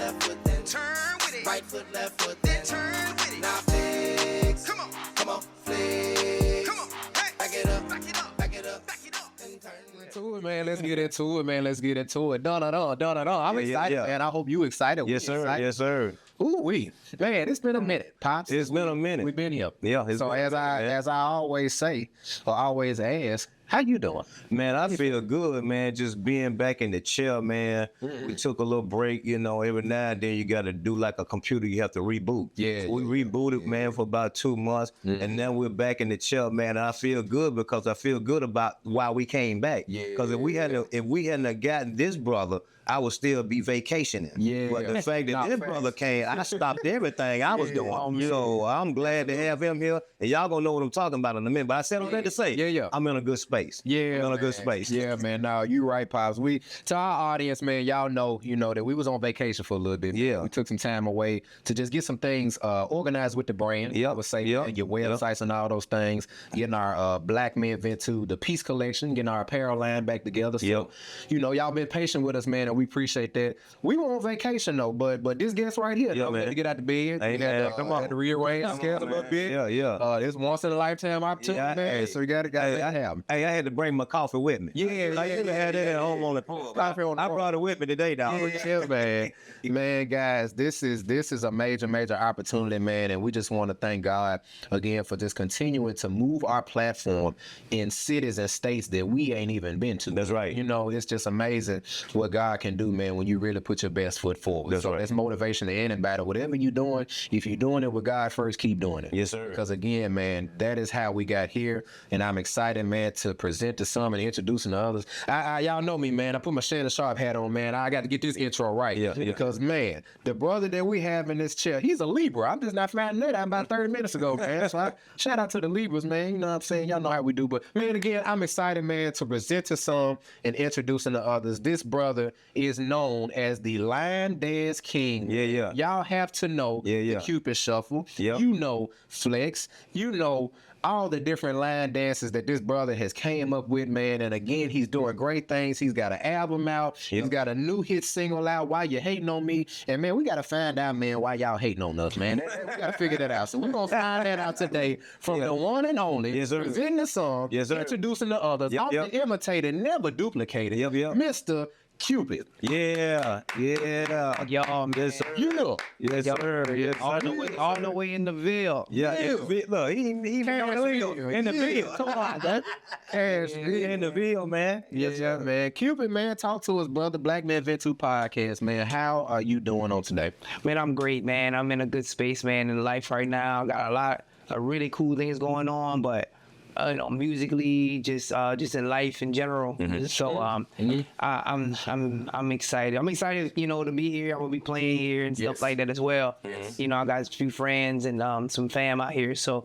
left foot, then turn with it. Right foot, left foot, then turn with it. Now flex. Come on, flex. Come on, hey. Back it up, back it up, back it up, back it up, and turn with it. To it, man. Let's get into it, man. Let's get into it. Dun. I'm excited, man. I hope you excited. Yes, sir. Excited. Yes, sir. Man, it's been a minute, Pops. It's been a minute. We've been here. Yeah. So as I always say, or always ask, how you doing? Man, I feel good, man. Just being back in the chair, man. We took a little break, you know. Every now and then you got to do like a computer. You have to reboot. Yeah. So we rebooted, man, for about 2 months, and now we're back in the chair, man. And I feel good because I feel good about why we came back. Yeah. Because if we hadn't gotten this brother, I would still be vacationing. Yeah. But the fact that this brother came, I stopped everything I was doing. So I'm glad to have him here. And y'all gonna know what I'm talking about in a minute. But I said all that to say, I'm in a good space. Yeah, I'm in a good space. Yeah, man. No, you right, Pops. To our audience, man, y'all know, that we was on vacation for a little bit. Yeah. We took some time away to just get some things organized with the brand. Yep. I would say, Yep. and your websites and all those things. Getting our Black Men Vent 2, the Peace Collection, getting our apparel line back together. So, y'all been patient with us, man, and we appreciate that. We were on vacation though, but this guest right here, Yeah, man. to get out the bed. Hey, man, come on. Had to rearrange the scale a little bit. Yeah. This once in a lifetime opportunity, Yeah, man. So you gotta have them. Hey, I had to bring my coffee with me. I had that at home on the porch. I brought it with me today, dog. Yeah, man. Man, guys, this is a major opportunity, man, and we just want to thank God again for just continuing to move our platform in cities and states that we ain't even been to. That's right. It's just amazing what God can do, man, when you really put your best foot forward. That's right. That's motivation to anybody. Whatever you're doing, if you're doing it with God first, keep doing it. Yes, sir. Because again, man, that is how we got here, and I'm excited, man, to present to some and introducing to others. Y'all know me, man. I put my Shannon Sharp hat on, man. I got to get this intro right. Yeah. Because, man, the brother that we have in this chair, he's a Libra. I'm just not finding that out about 30 minutes ago, man. So shout out to the Libras, man. You know what I'm saying? Y'all know how we do. But, man, again, I'm excited, man, to present to some and introducing to others. This brother is known as the Line Dance King. Yeah. Y'all have to know the Cupid Shuffle. Yep. You know Flex. You know all the different line dances that this brother has came up with, man. And again, he's doing great things. He's got an album out. He's got a new hit single out, Why You Hating On Me. And, man, we got to find out, man, why y'all hating on us, man. We got to figure that out. So we're going to find that out today from the one and only, presenting the song, introducing the others, often imitated, never duplicated, Mr. Cupid. Yeah. Y'all, Yes, sir. You know. Yes, sir. Yes, all sir. the way in the Ville. Yeah. Look, he in the Ville. Come on, that. He in the Ville, man. Yes, man. Cupid, man, talk to us, brother. Black Man Vent 2 podcast, man. How are you doing on today? Man, I'm great, man. I'm in a good space, man, in life right now. Got a lot of really cool things going on, but musically, just in life in general. So I'm excited. I'm excited, to be here. I'm gonna be playing here and stuff like that as well. I got a few friends and some fam out here. So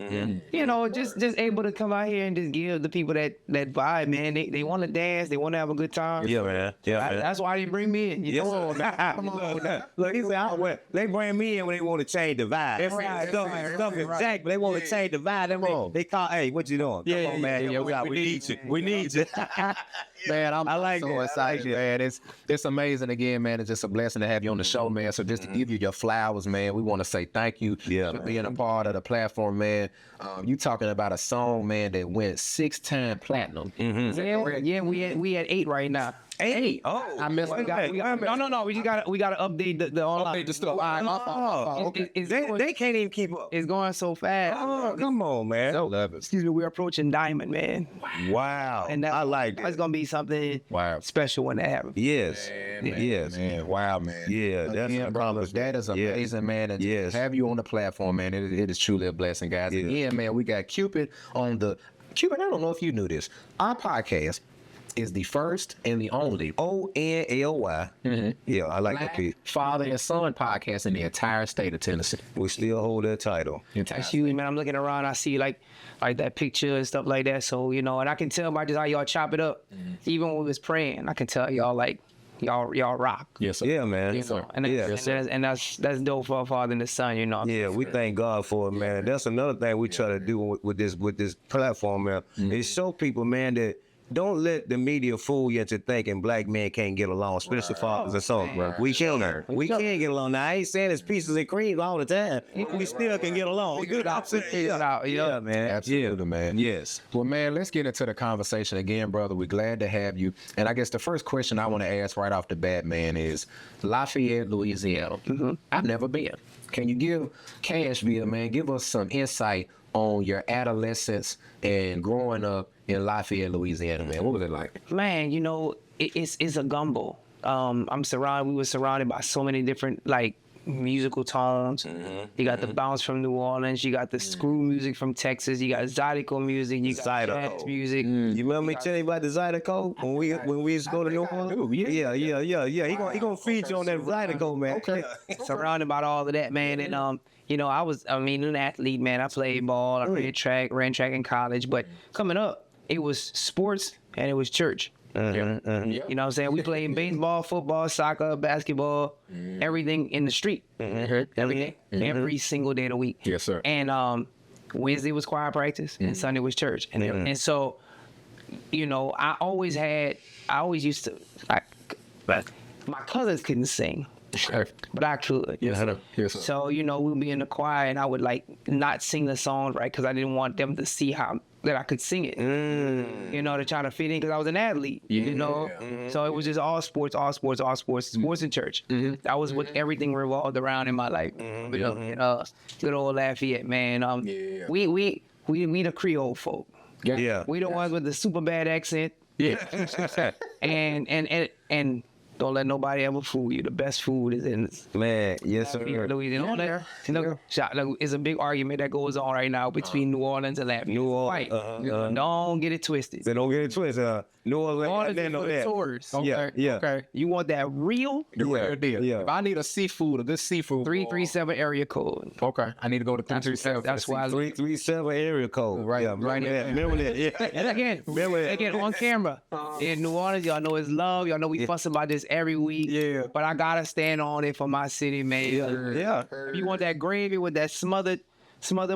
just able to come out here and just give the people that vibe, man. They want to dance. They want to have a good time. Yeah, man. That's why they bring me in. Yes, know? Come on. Look, he said, they bring me in when they want to change the vibe. That's right. Stuff exact, but they want to change the vibe. They call, hey, what you doing? Come on, man. We need you. We need you. Man, I'm like so excited, man. It's amazing again, man. It's just a blessing to have you on the show, man. So just to give you your flowers, man, we want to say thank you for being a part of the platform, man. You talking about a song, man, that went 6-time platinum. Yeah, we at 8 right now. 8. Oh, I missed. No. We just gotta update the online. Update the stuff. All right, okay. They can't even keep up. It's going so fast. Oh, come on, man. love it. Excuse me, we're approaching Diamond, man. Wow. And I like that. It's gonna be something special when that happens. Yes. Yes. Man, wow, man. Yeah, that's again, brother, that is amazing, man. And to have you on the platform, man, it is truly a blessing, guys. Again, man, we got Cupid on the Cupid. I don't know if you knew this. Our podcast is the first and the only ONLY. Yeah, I like that piece. father and son podcast in the entire state of Tennessee. We still hold that title. That's you, man. I'm looking around. I see like that picture and stuff like that. So and I can tell by just how y'all chop it up. Even when we was praying, I can tell y'all y'all rock. Yes, sir. Yeah, man. Yes, sir. And that's dope for a father and the son. Yeah, we thank God for it, man. That's another thing we try to do with this platform, man. Is show people, man, that don't let the media fool you into thinking black men can't get along, especially fathers and sons. We can. We can get along. Now I ain't saying it's pieces and creams all the time. We still can get along. Yeah, man. Absolutely, man. Yes. Well, man, let's get into the conversation again, brother. We're glad to have you. And I guess the first question I want to ask right off the bat, man, is Lafayette, Louisiana. I've never been. Can you give Cashville, man, give us some insight on your adolescence and growing up in Lafayette, Louisiana, man? What was it like? Man, you know, it's a gumbo. We were surrounded by so many different, like, musical tones. You got the bounce from New Orleans, you got the screw music from Texas, you got Zydeco music, you got jazz music. You remember me telling you about the Zydeco when we used to go to New Orleans? Yeah. He gonna feed you on that Zydeco, man. Okay. Surrounded by all of that, man. And you know, an athlete, man. I played ball, I ran track in college, but coming up, it was sports and it was church. You know what I'm saying? We played baseball, football, soccer, basketball, everything in the street. Everything. Every single day of the week. Yes, sir. And Wednesday was choir practice and Sunday was church. And so, you know, I always used to, my cousins couldn't sing. But I could. Yes, sir. Yes, sir. So, you know, we'd be in the choir and I would like not sing the songs right because I didn't want them to see that I could sing it. You know, to try to fit in because I was an athlete. You know, so it was just all sports, sports and church. That was what everything revolved around in my life. You know, good old Lafayette, man. We the Creole folk. Yeah. We the ones with the super bad accent. Yeah. and don't let nobody ever fool you. The best food is in Man, yes, sir. Louisiana. It's a big argument that goes on right now between New Orleans and Lafayette. New Orleans. Don't get it twisted. They don't get it twisted. New Orleans, I know that. Tours. Okay. Yeah. Okay. You want that real? The real deal. Yeah. If I need a good seafood. 337 area code. Okay. I need to go to 337. That's why. 337 area code. Right. Yeah, Right. Remember that. Yeah. And again, on camera. In New Orleans, y'all know it's love. Y'all know we fuss about this every week. Yeah. But I gotta stand on it for my city, man. Yeah. If you want that gravy with that smothered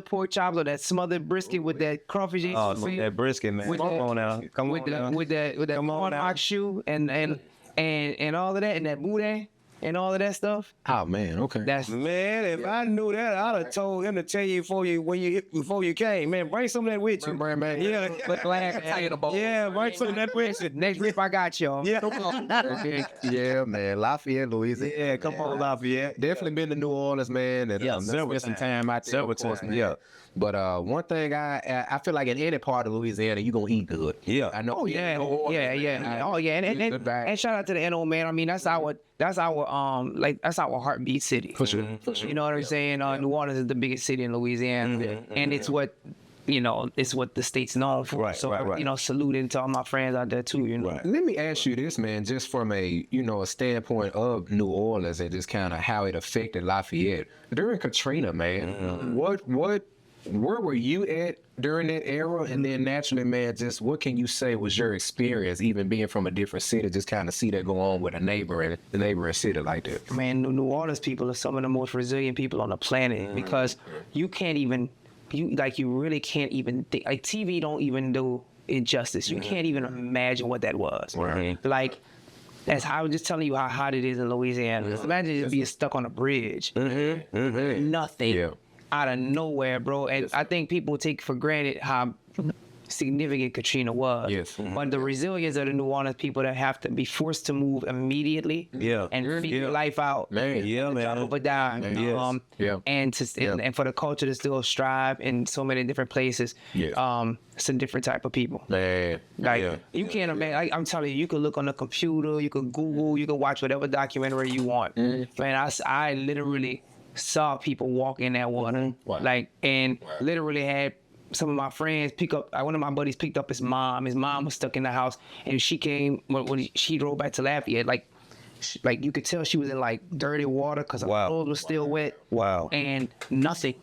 pork chops or that smothered brisket with that crawfish. Oh, that brisket, man. Come on now. With that corn ox shoe and all of that and that boudin and all of that stuff. Oh man, okay. Man, if I knew that, I'd have told him to tell you before you came. Man, bring some of that with you. Man. Yeah, But glad yeah, bring some of that with you. next trip I got y'all. Yeah. Okay. Yeah, man. Lafayette, Louisiana. Yeah, come on, Lafayette. Definitely been to New Orleans, man. And several spent some time out there. Several of course, times, man. yeah. But one thing I feel like in any part of Louisiana, you gonna eat good. Yeah. I know. Yeah. Oh yeah. And shout out to the NO, man. I mean, that's our heartbeat city. For sure. You know what I'm saying? New Orleans is the biggest city in Louisiana, and it's what, you know, it's what the state's known for. Right, so, right. you know, saluting to all my friends out there too. You know. Right. Let me ask you this, man, just from a standpoint of New Orleans and just kind of how it affected Lafayette during Katrina, man. Where were you at during that era? And then naturally, man, just what can you say was your experience, even being from a different city, just kind of see that go on with a neighboring city like that? Man, New Orleans people are some of the most resilient people on the planet because you really can't even think. Like, TV don't even do it justice. You can't even imagine what that was. Right. Like, I was just telling you how hot it is in Louisiana. Just imagine just being stuck on a bridge. Nothing. Yeah. Out of nowhere, bro. And I think people take for granted how significant Katrina was. Yes. But the resilience of the New Orleans people that have to be forced to move immediately and figure life out. Man. Yeah, man. Over dime. And for the culture to still strive in so many different places. Yeah. It's a different type of people. Man. Like, you can't imagine. Like, I'm telling you, you could look on the computer, you could Google, you could watch whatever documentary you want. Man, I literally saw people walk in that water, literally had some of my friends pick up. One of my buddies picked up his mom. His mom was stuck in the house, and she came when she drove back to Lafayette. Like you could tell she was in like dirty water because her clothes was still wet. Wow. And nothing.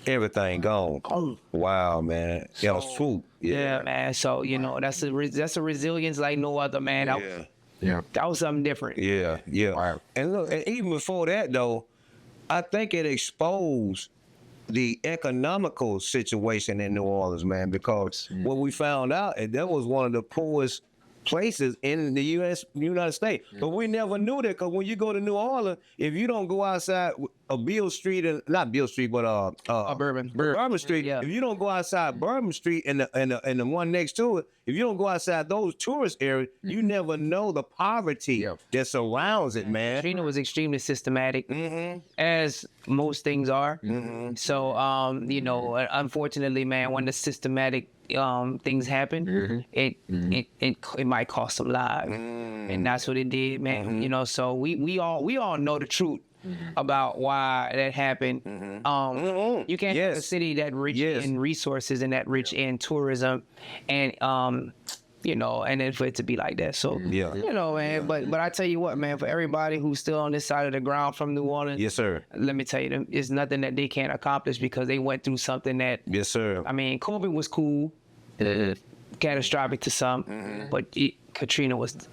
Everything gone. Oh. Wow, man. Yeah, swoop. Yeah, man. So that's a resilience like no other, man. That was something different. Yeah. Wow. And look, and even before that though, I think it exposed the economical situation in New Orleans, man, because what we found out, that was one of the poorest places in the United States. But we never knew that, because when you go to New Orleans, if you don't go outside a Beale Street, and not Beale Street, but Bourbon Street, yeah. if you don't go outside Bourbon Street and the one next to it, if you don't go outside those tourist areas, you never know the poverty that surrounds it, man. Katrina was extremely systematic, as most things are. So, you know, unfortunately, man, when the systematic things happen, it might cost some lives, and that's what it did, man. You know, so we all know the truth about why that happened. You can't have a city that rich in resources and that rich in tourism, and you know, and then for it to be like that. So you know, man. But I tell you what, man, for everybody who's still on this side of the ground from New Orleans, yes, sir. Let me tell you, it's nothing that they can't accomplish, because they went through something that, yes, sir. I mean, COVID was cool, catastrophic to some, but Katrina was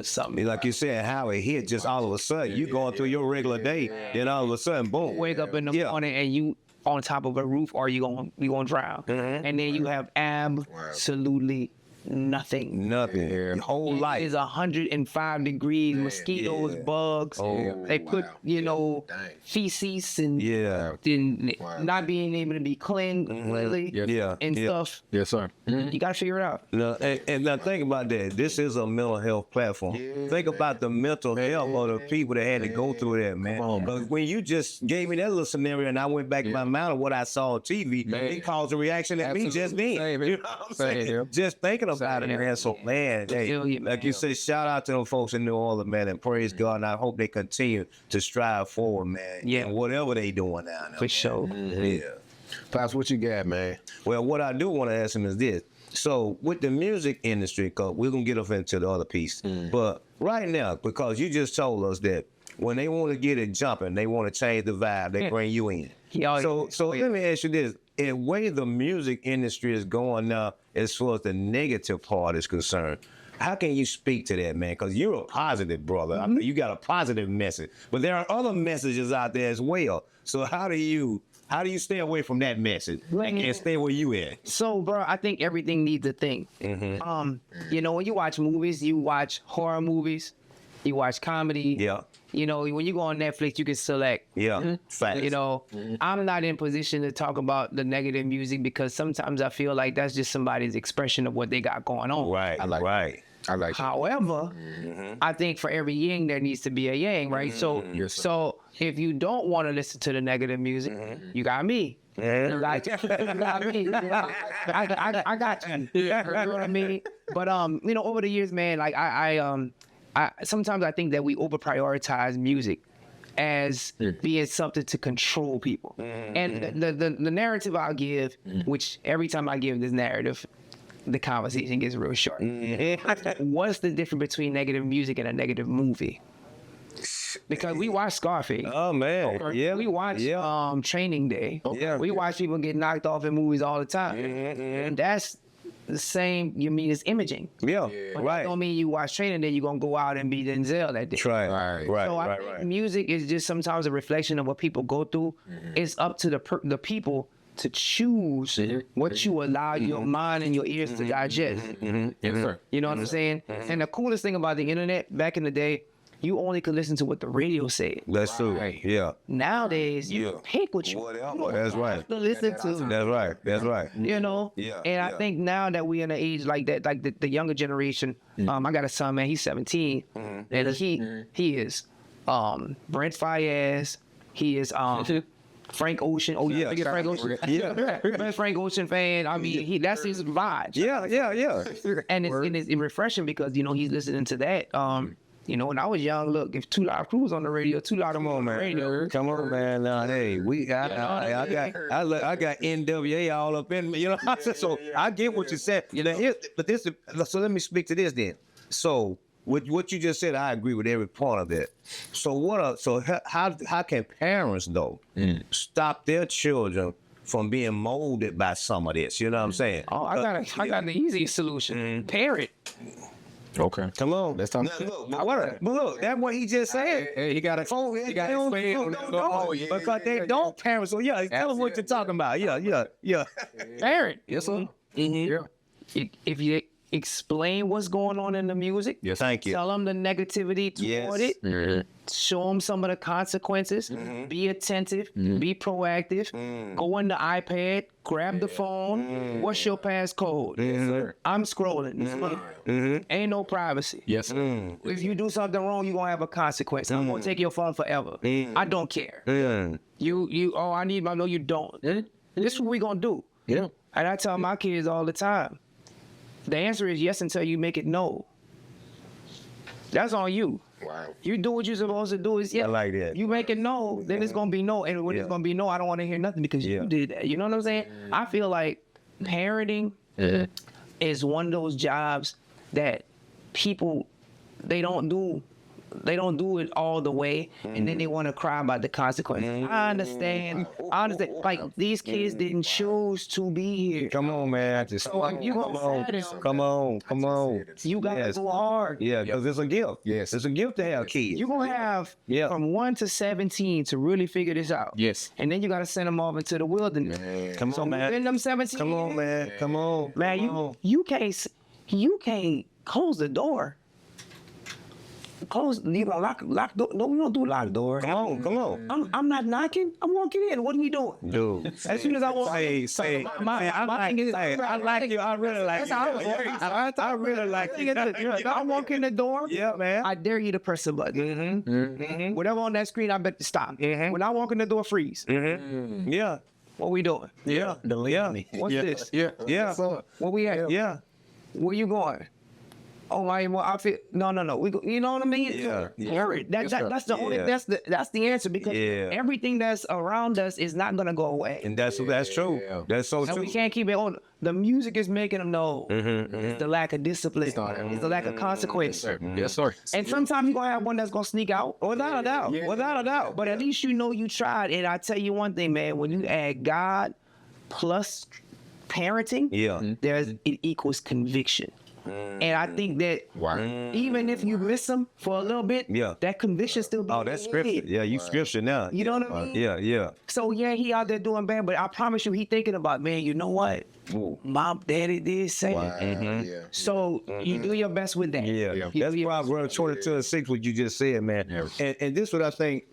something. Like you said, how it hit just all of a sudden. You going through your regular day, then all of a sudden, boom. Wake up in the morning and you on top of a roof, or you gonna drown, and then you have absolutely nothing. Nothing. Whole life. It's 105 degrees, mosquitoes, bugs. They put, you know, feces and not being able to be cleaned completely and stuff. Yes, sir. You gotta figure it out. No, and now think about that. This is a mental health platform. Think about the mental health of the people that had to go through that, man. Because when you just gave me that little scenario and I went back in my mind of what I saw on TV, it caused a reaction at me just then. You know what I'm saying? Just thinking about it, man. So, man, hey, like you said, shout out to them folks in New Orleans, man, and praise God. And I hope they continue to strive forward, man. Yeah. And whatever they doing now. For sure. Yeah. Pops, what you got, man? Well, what I do want to ask him is this. So, with the music industry, because we're going to get off into the other piece. But right now, because you just told us that when they want to get it jumping, they want to change the vibe, they bring you in. So let me ask you this. In way the music industry is going now, as far as the negative part is concerned, how can you speak to that, man? Because you're a positive brother. I mean, you got a positive message, but there are other messages out there as well. So how do you stay away from that message and stay where you at? So, bro, I think everything needs a thing. You know, when you watch movies, you watch horror movies, you watch comedy. Yeah. You know, when you go on Netflix, you can select. Yeah. Facts. You know, I'm not in position to talk about the negative music, because sometimes I feel like that's just somebody's expression of what they got going on. Right. I like However, I think for every yin, there needs to be a yang, right? So if you don't want to listen to the negative music, you got me. You got me. I got you. You know what I mean? But you know, over the years, man, like I sometimes I think that we over prioritize music as being something to control people. And the narrative I'll give, which every time I give this narrative, the conversation gets real short. What's the difference between negative music and a negative movie? Because we watch Scarface. Oh, man. Yeah. We watch Training Day. We watch people get knocked off in movies all the time. And that's the same, you mean, it's imaging. Yeah, but right. That don't mean you watch Training Day, you're going to go out and be Denzel that day. Right. So I think music is just sometimes a reflection of what people go through. It's up to the people to choose what you allow your mind and your ears to digest. Yes, sir. You know what I'm saying? And the coolest thing about the internet, back in the day, you only could listen to what the radio said. That's true. Yeah. Nowadays, you pick what you want. That's right. To listen to. That's right. You know? Yeah. And I think now that we're in an age like that, like the younger generation, I got a son, man, he's 17. And he is Brent Fayez. He is Frank Ocean. Oh, yeah. Frank Ocean. Yeah. Frank Ocean fan. I mean, that's his vibe. Yeah. And it's refreshing because, you know, he's listening to that. You know, when I was young, look, if Two Live Crew was on the radio, Two Live Crew on the radio. Come on, man. Hey, I got NWA all up in me. You know, so I get what you said. You know, so let me speak to this then. So with what you just said, I agree with every part of that. So how can parents though stop their children from being molded by some of this? You know what I'm saying? Oh, I got the easiest solution. Parent. Okay. Come on. Let's talk. But look, that's what he just said. Hey, he got a phone. He got They explain don't on do that. it. Oh, yeah. Because they don't parent. So yeah, tell them what you're talking about. Yeah. Parent. Yes, sir. Mm-hmm. Yeah. If you explain what's going on in the music, Yes. Thank you. tell them the negativity toward Yes. it, show them some of the consequences, be attentive, be proactive, go on the iPad, grab the phone, what's your passcode? Sir. I'm scrolling. Ain't no privacy. Yes, sir. If you do something wrong, you're gonna have a consequence. I'm gonna take your phone forever. I don't care. I need my, no, you don't. This is what we gonna do. Yeah. And I tell my kids all the time, the answer is yes until you make it no. That's on you. Wow. You do what you're supposed to do. Is yeah. I like that. You make it no, then it's gonna be no. And when it's gonna be no, I don't want to hear nothing because you did that. You know what I'm saying? I feel like parenting is one of those jobs that people they don't do it all the way, and then they want to cry about the consequences. I understand. Like these kids didn't choose to be here. Come on, man. You Come on. You gotta go hard. Yeah, because it's a gift. Yes. It's a gift to have kids. You're gonna have from 1 to 17 to really figure this out. Yes. And then you gotta send them off into the wilderness. Come on, man. Within them 17 Come on, years, man. Come on. Man, you can't close the door. You gonna lock door? No, we don't do lock door. Come on. I'm not knocking. I'm walking in. What are we doing? Dude. As soon as I walk Say, my thing is, I like you. I really like you. I really like you. I walk in the door. Yeah, man. I dare you to press a button. Whatever on that screen, I bet to stop. When I walk in the door, freeze. Yeah. What we doing? Yeah. What's this? Yeah. Where we at? Yeah. Where you going? Oh, I feel no. We go, you know what I mean? Yeah. Parent. That's the only. Yeah. That's the answer because everything that's around us is not gonna go away. And that's true. Yeah. That's so And true. we can't keep it on. The music is making them know. It's the lack of discipline. It's the lack of consequence. Yes, sir. And sometimes you're going to have one that's going to sneak out. Without a doubt. Without a doubt. But at least you know you tried. And I tell you one thing, man. When you add God plus parenting, it equals conviction. And I think that even if you miss them for a little bit, that conviction still be Oh, that's scripture. Yeah, you scripture now. You know what I mean? Yeah. So he out there doing bad, but I promise you, he thinking about, man, you know what? Mom, daddy did say it. So you do your best with that. Yeah. That's Proverbs 22:6, what you just said, man. And this is what I think,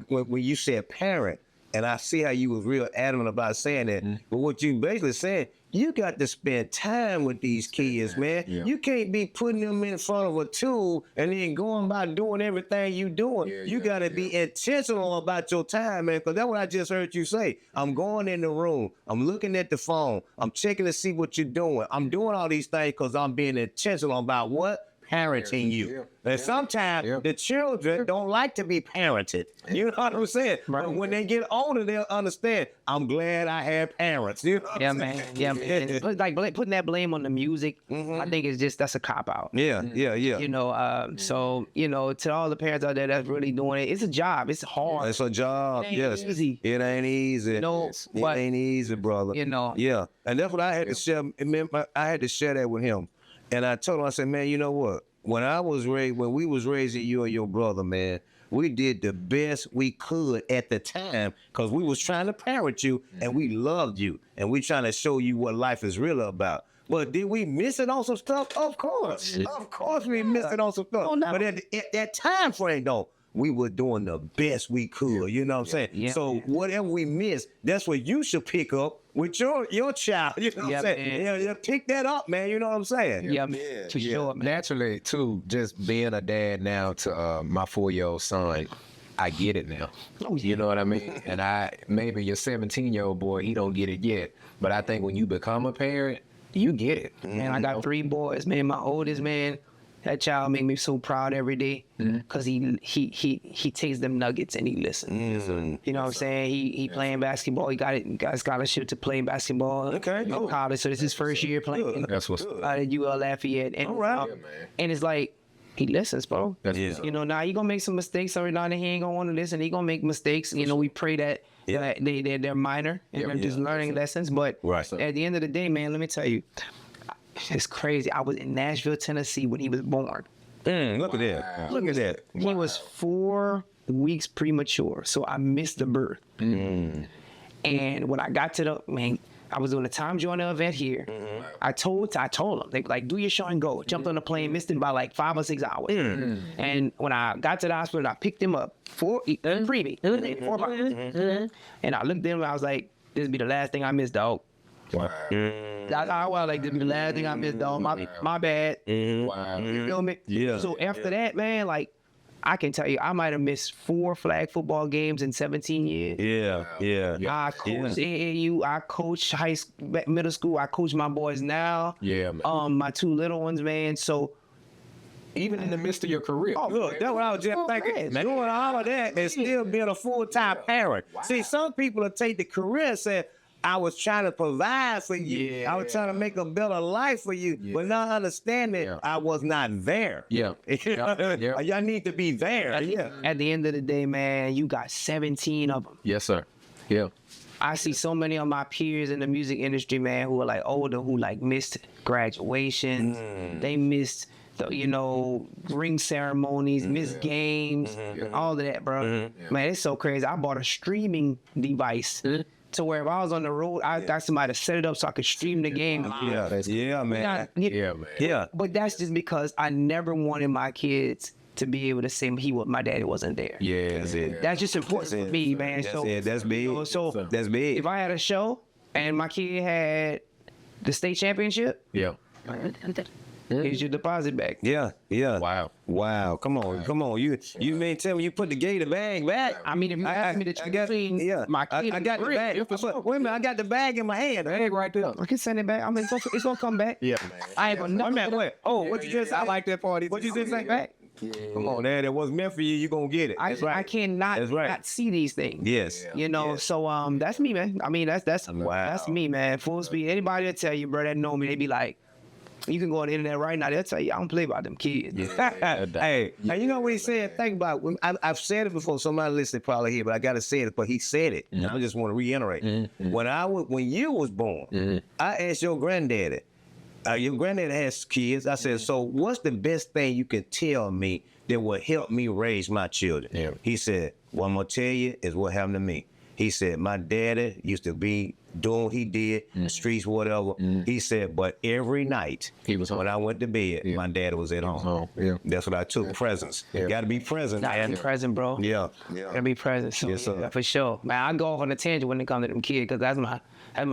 when you said parent, and I see how you was real adamant about saying that, but what you basically saying, you got to spend time with these kids, man. You can't be putting them in front of a tool and then going by doing everything you doing. You got to be intentional about your time, man, because that's what I just heard you say. I'm going in the room. I'm looking at the phone. I'm checking to see what you're doing. I'm doing all these things because I'm being intentional about what? Parenting you. And sometimes the children don't like to be parented. You know what I'm saying? Right. But when they get older, they'll understand. I'm glad I had parents. You know what I'm saying? Man. Like putting that blame on the music, I think it's just that's a cop out. Yeah. You know, so to all the parents out there that's really doing it, it's a job. It's hard. It's a job. It ain't Yes. easy. It ain't easy. No, it but ain't easy, brother. Yeah. And that's what I had to share. I had to share that with him. And I told him, I said, man, you know what? When we was raising you and your brother, man, we did the best we could at the time because we was trying to parent you and we loved you and we trying to show you what life is really about. But did we miss it on some stuff? Of course. Of course we missed it on some stuff. Oh, no. But at that time frame, though, we were doing the best we could. You know what I'm saying? Yeah. So whatever we missed, that's what you should pick up with your child. You know what I'm saying? Yeah, pick that up, man. You know what I'm saying? Yeah, man. For sure, man. Naturally, too, just being a dad now to my 4-year-old son, I get it now. You know what I mean? And maybe your 17-year-old boy, he don't get it yet. But I think when you become a parent, you get it. Man, I got 3 boys, man. My oldest, man, that child make me so proud every day because he takes them nuggets and he listens. You know what I'm saying? He playing basketball. He got a scholarship to play basketball. Okay. In college, so this is his first year playing. That's what's up. At UL Lafayette. And, All right. And it's like, he listens, bro. That's what's up. You know, now he gonna make some mistakes every now and then. He ain't gonna want to listen. He gonna make mistakes. You know, we pray that they're minor and they're just learning lessons. But at the end of the day, man, let me tell you, it's crazy. I was in Nashville, Tennessee when he was born. Look at that. Look at that. He was 4 weeks premature, so I missed the birth. And when I got to I was doing a time joiner event here. I told him, they like, do your show and go. Jumped on the plane, missed him by like 5 or 6 hours. And when I got to the hospital, I picked him up freebie, 4 bucks. And I looked at him and I was like, this be the last thing I miss, dog. Wow. That's how I was like, this be the last thing I miss, dog. My bad. Wow. You feel me? Yeah. So after that, man, like, I can tell you, I might have missed 4 flag football games in 17 years. Yeah. I coached AAU, I coach middle school, I coach my boys now. Yeah, man. My 2 little ones, man. So Even in the midst of your career. Oh, look, that's what I was just thinking. Doing all of that and still being a full-time parent. See, some people will take the career and say, I was trying to provide for you. Yeah. I was trying to make a better life for you. But not understanding I was not there. Yeah. Y'all need to be there. at the end of the day, man, you got 17 of them. Yes, sir. Yeah. I see so many of my peers in the music industry, man, who are like older, who like missed graduations. They missed ring ceremonies, missed games, all of that, bro. Man, it's so crazy. I bought a streaming device to where if I was on the road, I got somebody to set it up so I could stream the game. Yeah, man. Yeah. But that's just because I never wanted my kids to be able to say my daddy wasn't there. Yeah. That's it. That's just important for me, man. That's it. That's big. So That's big. if I had a show and my kid had the state championship, Yeah. here's your deposit back. Yeah. Wow. Come on. You mean tell me you put the gator bag back? I mean, if you ask me to choose between my kid I got the bag. Wait a minute, I got the bag in my hand. Egg right there. I can send it back. I mean, it's gonna come back. Yeah. I ain't gonna never. Wait. Oh, what you just say? I like that party. What you just say? Back. Come on, Dad. It wasn't meant for you. You gonna get it. I cannot That's right. not see these things. Yes. So that's me, man. I mean, that's me, man. Full speed. Anybody that tell you, bro, that know me, they be like, you can go on the internet right now. They'll tell you, I don't play about them kids. Hey, you know what he said? Think about it. I've said it before. Somebody listening probably here, but I gotta say it. But he said it, and I just want to reiterate. When you was born, I asked your granddaddy. Your granddaddy has kids. I said, so what's the best thing you can tell me that will help me raise my children? Yeah. He said, what I'm gonna tell you is what happened to me. He said, my daddy used to be doing what he did, the streets, whatever. He said, but every night, He was home. when I went to bed, my daddy was at home. home, yeah. That's what I took, presence. You gotta be present, Gotta be man. present, bro. Yeah. Gotta be present. So, Yes, sir. yeah, for sure. Man, I go off on a tangent when it comes to them kids, because that's my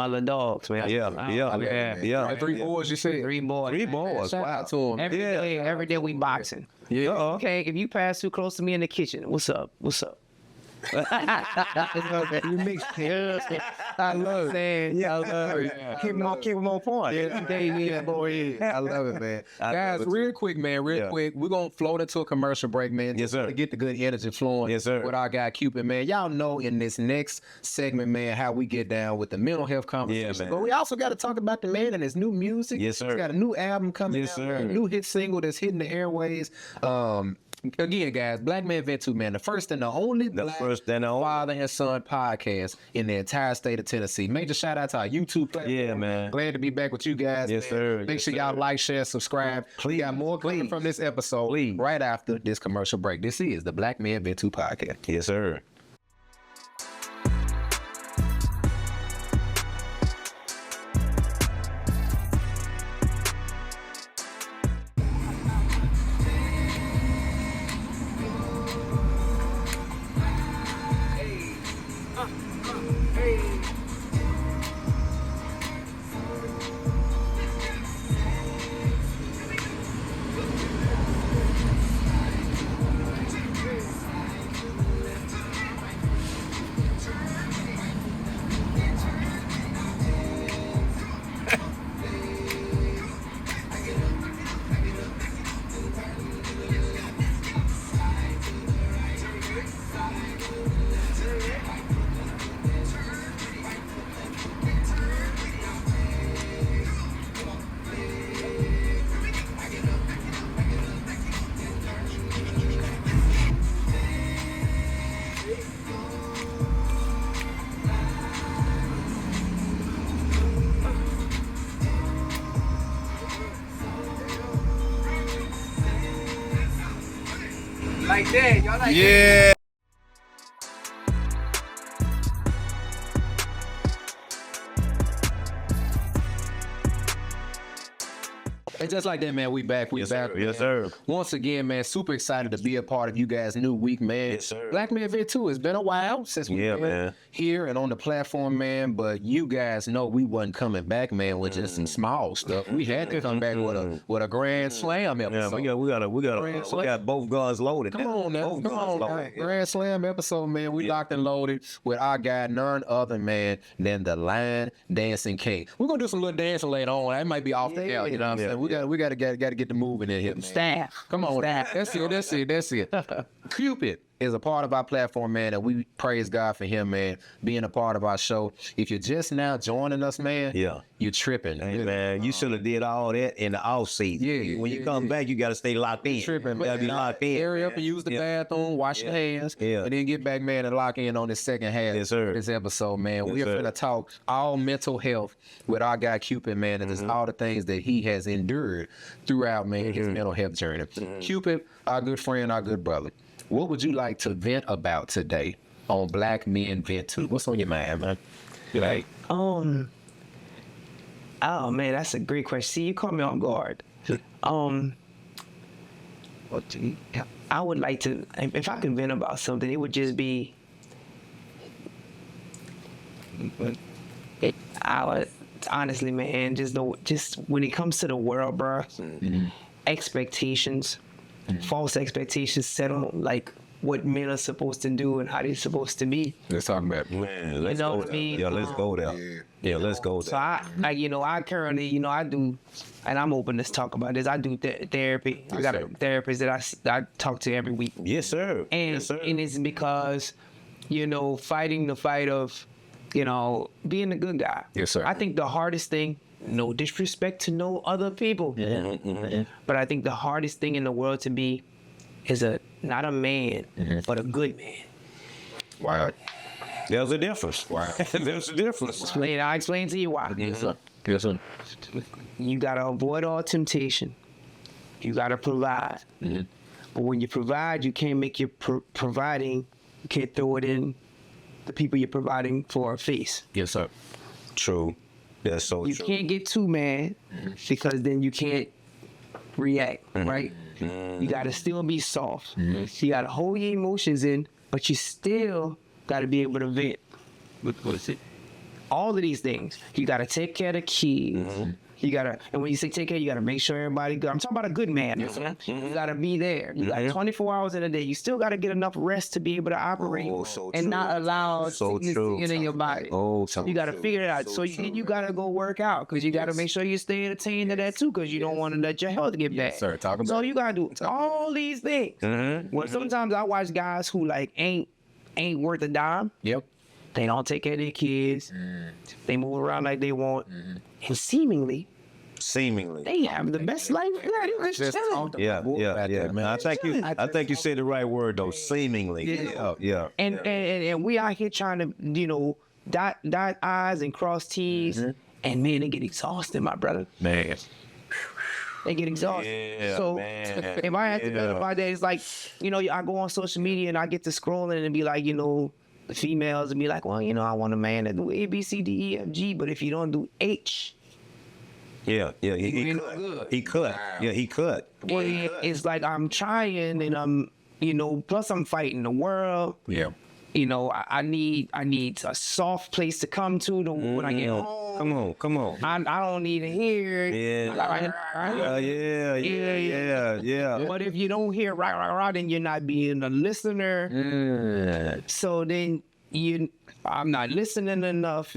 little dogs, man. Yeah. 3 boys, you said? 3 boys. 3 boys. Shout Wow. out to 'em. Every day we boxing. Yeah. Okay, if you pass too close to me in the kitchen, what's up? You mix it. I love it. Yeah, I love it. Keep them on point. I love it, man. Guys, real quick, we're gonna float into a commercial break, man. Yes, sir. To get the good energy flowing. Yes, sir. With our guy Cupid, man. Y'all know in this next segment, man, how we get down with the mental health conversation. Yeah, man. But we also got to talk about the man and his new music. Yes, sir. He's got a new album coming Yes, out, sir. a new hit single that's hitting the airways. Again, guys, Black Man Vent 2, man, the first and the only father and son podcast in the entire state of Tennessee. Major shout out to our YouTube platform. Yeah, man. Glad to be back with you guys. Yes, man. sir. Make sure y'all like, share, subscribe. We got more coming from this episode right after this commercial break. This is the Black Man Vent 2 podcast. Yes, sir. Like that, y'all like Yeah. And just like that, man, we back. We Yes, back. sir. Yes, man. sir. Once again, man, super excited to be a part of you guys' new week, man. Yes, sir. Black Man Event 2. It's been a while since we've Yeah, been man. here and on the platform, man. But you guys know we wasn't coming back, man, with just some small stuff. We had to come back with a grand slam Yeah, episode. we got both guns loaded. Come on now. Both Come guns on now. loaded. Grand Slam episode, man. We locked and loaded with our guy, none other, man, than the line dancing king. We're gonna do some little dancing later on. That might be off the air, you know what I'm saying? We gotta get the moving in here. Man. staff. Come on. Staff. That's it. Cupid is a part of our platform, man, and we praise God for him, man, being a part of our show. If you're just now joining us, man, Yeah. you're tripping. Hey, man, you should have did all that in the off season. Yeah, When you come back, you got to stay locked in. Tripping, You got to be locked in. Hurry up and use the bathroom, wash your hands, Yeah. and then get back, man, and lock in on this second half Yes, sir. of this episode, man. Yes, We're sir. finna talk all mental health with our guy Cupid, man, and it's all the things that he has endured throughout, man, his mental health journey. Cupid, our good friend, our good brother, what would you like to vent about today on Black Men Vent 2? What's on your mind, man? You like, Oh man, that's a great question. See, you caught me on guard. I would like to, if I could vent about something, it would just be, I would honestly, man, just when it comes to the world, bro, expectations, false expectations set on like what men are supposed to do and how they're supposed to be. let's talk about it. Man, let's know go what I there. mean? Yeah, let's go there. Yeah, let's go So there. I currently, I do, and I'm open to talk about this. I do therapy. I got a therapist that I talk to every week, Yes, sir. and yes, sir. and it's because, fighting the fight of, being a good guy. Yes, sir. I think the hardest thing, no disrespect to no other people, but I think the hardest thing in the world to be is not a man, but a good man. Wow. There's a difference. There's a difference. I'll explain to you why. Yes, sir. Yes, sir. You gotta avoid all temptation. You gotta provide. But when you provide, you can't make your providing. You can't throw it in the people you're providing for a face. Yes, sir. True. That's so You true. can't get too mad because then you can't react, right? You gotta still be soft. You gotta hold your emotions in, but you still gotta be able to vent. What is it? All of these things. You gotta take care of the kids. You gotta, and when you say take care, you gotta make sure everybody good. I'm talking about a good man. You gotta be there. You got 24 hours in a day. You still gotta get enough rest to be able to operate Oh, so and true. not allow So sickness true. to get in your body. Oh, so You gotta true. figure it out. So you gotta go work out because you gotta make sure you stay entertained to that too because you don't want to let your health get bad. sir. Talk about So it. you gotta do all these things. Well, sometimes I watch guys who like ain't worth a dime. Yep. They don't take care of their kids. They move around like they want, and seemingly Seemingly. they have the best life. Yeah, they just Just chilling. talk Yeah, about yeah, that, yeah. man. I think you said the right word though. Seemingly. Yeah. And we out here trying to dot I's and cross T's, and man, they get exhausted, my brother. Man. They get exhausted. Yeah, So man. if I had to Yeah. bet my day, it's like, I go on social media and I get to scrolling and be like, the females and be like, well, I want a man that do A, B, C, D, E, F, G, but if you don't do H, Yeah. He ain't no could. good. He could. Yeah, he could. well, it's like I'm trying and I'm, plus I'm fighting the world. Yeah. I need a soft place to come to when I get home. Come on. I don't need to hear it. Yeah. But if you don't hear right, then you're not being a listener. So then I'm not listening enough.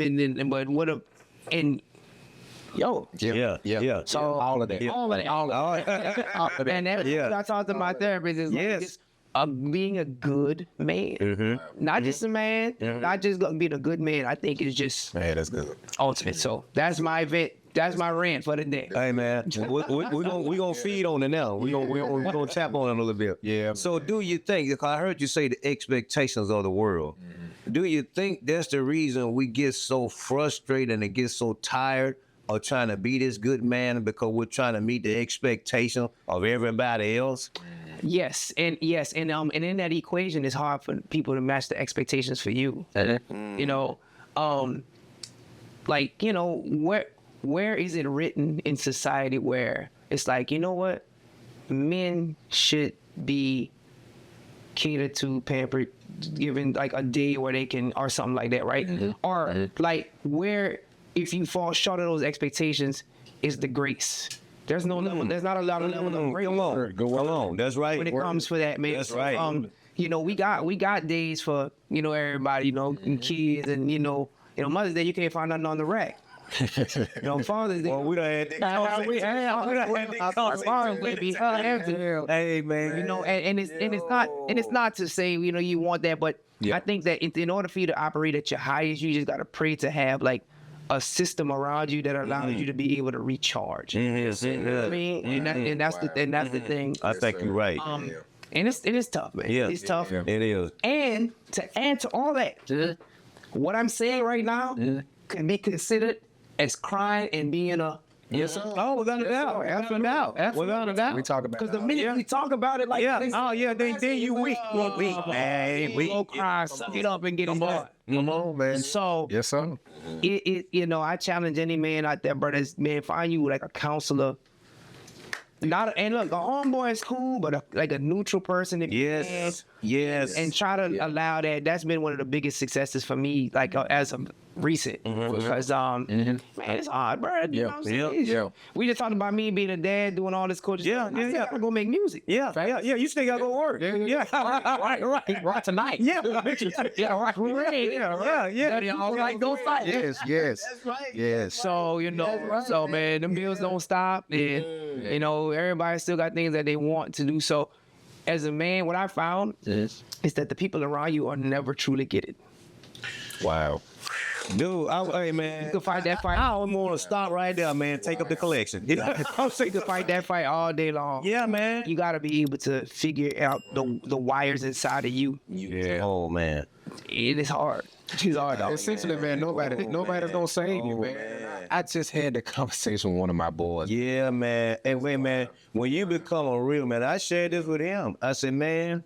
Yeah. So All of that. all of that. And that's what I talked to my therapist is like, just, being a good man, not just a man, not just being a good man. I think is just Man, that's good. ultimate. So that's my event. That's my rant for the day. Hey man, we gonna feed on it now. We gonna tap on it a little bit. Yeah. So do you think? Because I heard you say the expectations of the world. Do you think that's the reason we get so frustrated and get so tired of trying to be this good man because we're trying to meet the expectation of everybody else? Yes, and in that equation, it's hard for people to match the expectations for you. You know, like, you know, where is it written in society where it's like, you know what, men should be catered to, pampered, given like a day where they can, or something like that, right? Or like where if you fall short of those expectations is the grace. There's no level. There's not a lot of level of grace. Go along. That's right. When it comes for that, man. That's right. You know, we got days for, you know, everybody, you know, and kids, and you know, Mother's Day you can't find nothing on the rack. You know, Father's Day. Well, we done had that conversation. Hey man, you know, and it's not to say, you know, you want that, but I think that in order for you to operate at your highest, you just gotta pray to have like a system around you that allows you to be able to recharge. You know what I mean? And that's the thing. I think you're right. And it is tough, man. Yeah, it's tough. It is. And to add to all that, what I'm saying right now can be considered as crying and being a Yes, sir. Oh, without a doubt. Without a doubt. We talk about because the minute we talk about it, like then you weak. Man, we go cry, suck it up, and get involved. Come on, man. So yes, sir. It you know, I challenge any man out there, brothers, man, find you like a counselor. And look, a homeboy is cool, but like a neutral person. If you can, yes. And try to allow that. That's been one of the biggest successes for me, like as of recent, because man, it's hard, bro. You know what I'm saying? We just talking about me being a dad, doing all this coaching. Yeah. I gotta go make music. Yeah. You still gotta go work. Right tonight. Yeah. Like go fight. Yes. That's right. Yes. So you know, so man, them bills don't stop, and you know, everybody still got things that they want to do. So, as a man, what I found is that the people around you are never truly get it. Wow. Dude, hey man, You can fight that fight. I don't want to stop right there, man. Take up the collection. You can fight that fight all day long. Yeah, man. You gotta be able to figure out the wires inside of you. Yeah. Oh man. It is hard. It's hard, dog. Essentially, man, nobody's gonna save you, man. I just had the conversation with one of my boys. Yeah, man. And wait, man, when you become a real man, I shared this with him. I said, man,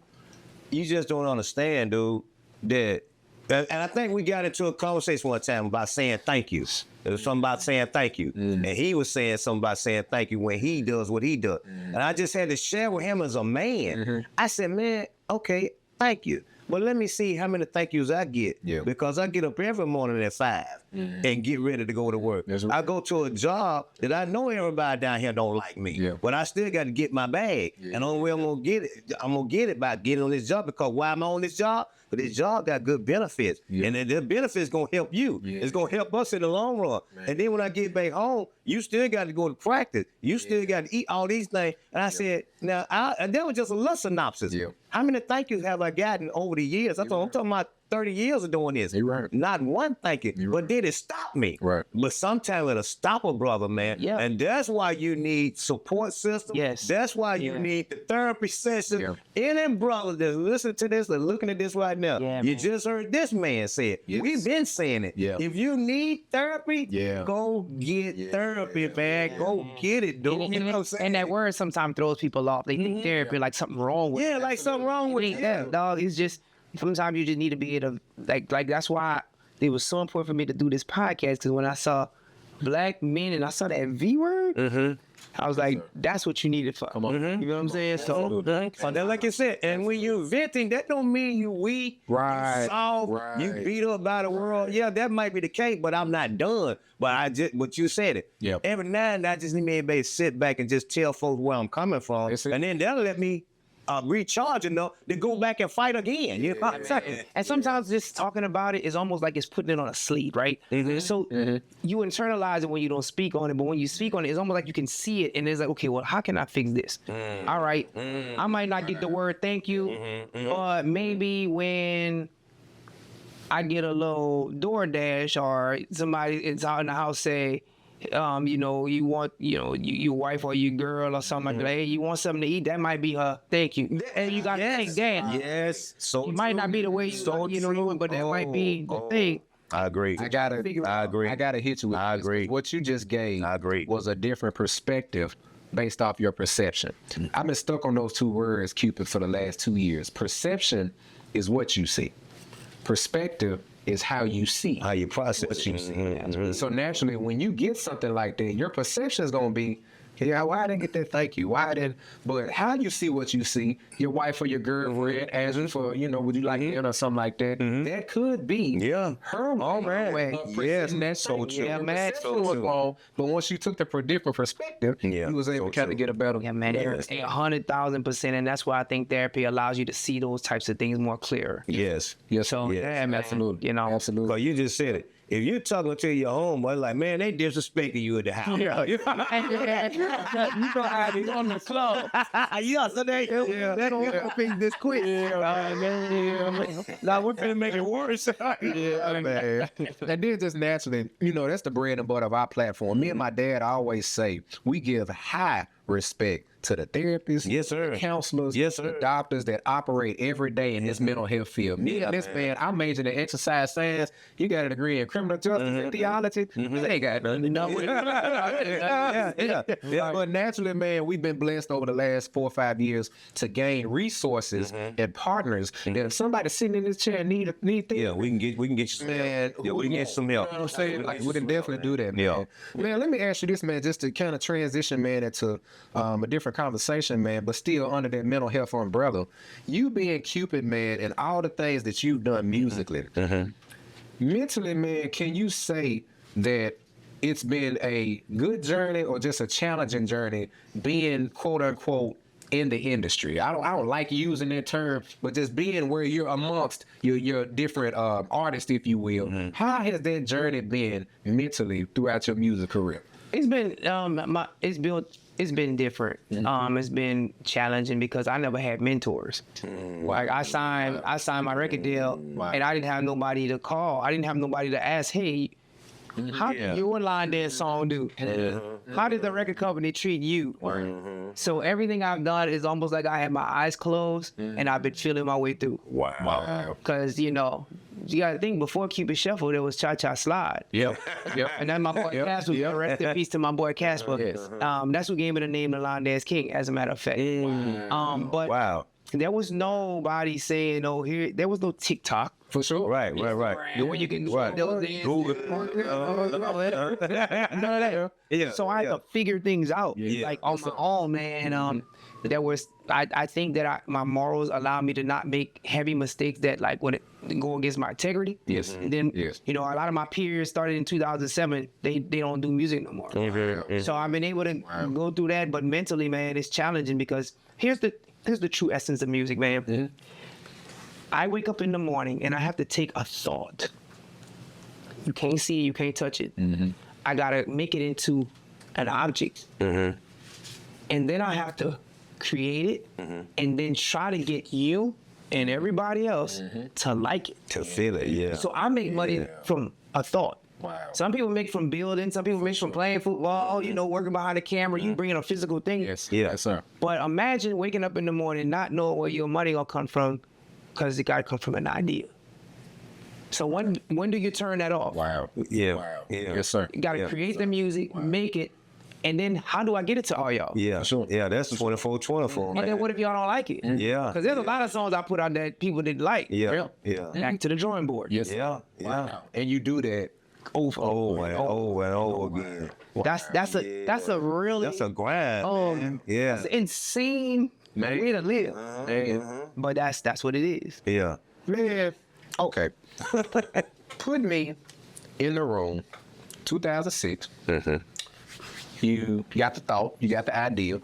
you just don't understand, dude, that. And I think we got into a conversation one time about saying thank yous. There was something about saying thank you. And he was saying something about saying thank you when he does what he does. And I just had to share with him as a man. I said, man, okay, thank you. But let me see how many thank yous I get. Yeah. Because I get up every morning at 5 and get ready to go to work. That's right. I go to a job that I know everybody down here don't like me. Yeah. But I still got to get my bag. And the only way I'm gonna get it by getting on this job, because why am I on this job? But this job got good benefits. And the benefits gonna help you. It's gonna help us in the long run. And then when I get back home, you still got to go to practice. You still got to eat all these things. And I said, now, and that was just a little synopsis. How many thank yous have I gotten over the years? I'm talking about 30 years of doing this. You're right. Not one thank you. You're But right. did it stop me? Right. But sometimes it'll stop a brother, man. Yeah. And that's why you need support system. Yes. That's why you need the therapy session. Yeah. Any brother that's listening to this, or looking at this right now, Yeah, you man. just heard this man say it. Yes. We've been saying it. Yeah. If you need therapy, Yeah. go get therapy, man. Go get it, dude. You know what I'm saying? And that word sometimes throws people off. They think therapy like something wrong with Yeah, like something wrong with it. it. Ain't that, dog. It's just sometimes you just need to be able to like that's why it was so important for me to do this podcast, because when I saw black men and I saw that V word, I was like, that's what you needed for. Come on. You know what I'm saying? So So then, like you said, and when you venting, that don't mean you weak, Right, you soft, right. you beat up by the world. Yeah, that might be the case, but I'm not done. But you said it. Yep. Every now and then, I just need everybody to sit back and just tell folks where I'm coming from, That's it. and then that'll let me recharge enough to go back and fight again. You know what I'm saying? and sometimes just talking about it is almost like it's putting it on a sleeve, right? So you internalize it when you don't speak on it, but when you speak on it, it's almost like you can see it, and it's like, okay, well, how can I fix this? All right, I might not get the word thank you, but maybe when I get a little DoorDash or somebody is out in the house say, you know, you want, you know, your wife or your girl or something like that, hey, you want something to eat, that might be her thank you. And you got to think that. Yes. So It might not be the way you know, but that might be the thing. I agree. I gotta I agree. I gotta hit you with I this. agree. What you just gave I agree. was a different perspective based off your perception. I've been stuck on those two words, Cupid, for the last 2 years. Perception is what you see. Perspective is how you see. How you process what you see. Mm-hmm. So naturally, when you get something like that, your perception is going to be, yeah, why I didn't get that? Thank you. Why didn't? But how you see what you see, your wife or your girlfriend asking for, would you like it or something like that? That could be her way. Yes, that's so true. Yeah, man. But once you took the different perspective, you was able to kind of get a better. Yeah, man. 100,000%, and that's why I think therapy allows you to see those types of things more clear. Yes. Yes. So yeah, man, absolutely. Absolutely. But you just said it. If you're talking to your homeboy, like, man, they disrespecting you at the house. Yeah. You know how they on the club. So they don't think this quick. Now we're finna make it worse. Man. And then just naturally, that's the bread and butter of our platform. Me and my dad always say we give high respect to the therapists, yes, sir, the counselors, yes, sir, the doctors that operate every day in this mental health field. Me and this man, I majored in exercise science. You got a degree in criminal justice and theology. They ain't got nothing to know. But naturally, man, we've been blessed over the last 4 or 5 years to gain resources and partners. That if somebody sitting in this chair need things, we can get you some help. Yeah, we can get some help. You know what I'm saying? Like, we can definitely do that, man. Yeah. Man, let me ask you this, man, just to kind of transition, man, into a different conversation, man, but still under that mental health umbrella. You being Cupid, man, and all the things that you've done musically, mentally, man, can you say that it's been a good journey or just a challenging journey being, quote unquote, in the industry? I don't like using that term, but just being where you're amongst your different artists, if you will. How has that journey been mentally throughout your music career? It's been it's been different. It's been challenging because I never had mentors. Like I signed my record deal, and I didn't have nobody to call. I didn't have nobody to ask, hey, how did your line dance song do? How did the record company treat you? So everything I've done is almost like I had my eyes closed and I've been feeling my way through. Wow. Because, you gotta think, before Cupid Shuffle, there was Cha-Cha Slide. Yep. And then my boy Casper, rest in peace to my boy Casper. That's what gave me the name The Line Dance King, as a matter of fact. But there was nobody saying, there was no TikTok. For sure. Right. Where you can Google. None of that. Yeah. So I had to figure things out, like on my own, man. There was, I think that my morals allowed me to not make heavy mistakes that like when it go against my integrity. Yes. And then, a lot of my peers started in 2007. They don't do music no more. So I've been able to go through that, but mentally, man, it's challenging because here's the true essence of music, man. I wake up in the morning and I have to take a thought. You can't see it, you can't touch it. I gotta make it into an object. And then I have to create it and then try to get you and everybody else to like it. To feel it, So I make money from a thought. Wow. Some people make from building, some people make from playing football, working behind the camera, you bringing a physical thing. Yes, sir. But imagine waking up in the morning not knowing where your money gonna come from, because it gotta come from an idea. So when do you turn that off? Wow. Yeah. Yes, sir. You gotta create the music, make it, and then how do I get it to all y'all? Yeah, sure. Yeah, that's 24/24. And then what if y'all don't like it? Yeah. Because there's a lot of songs I put out that people didn't like. Yeah. Back to the drawing board. Yes. Yeah. Wow. And you do that over and over again. That's a really That's a grind. That's an insane way to live. But that's what it is. Yeah. Man, okay. Put me in the room, 2006. You got the thought, you got the idea.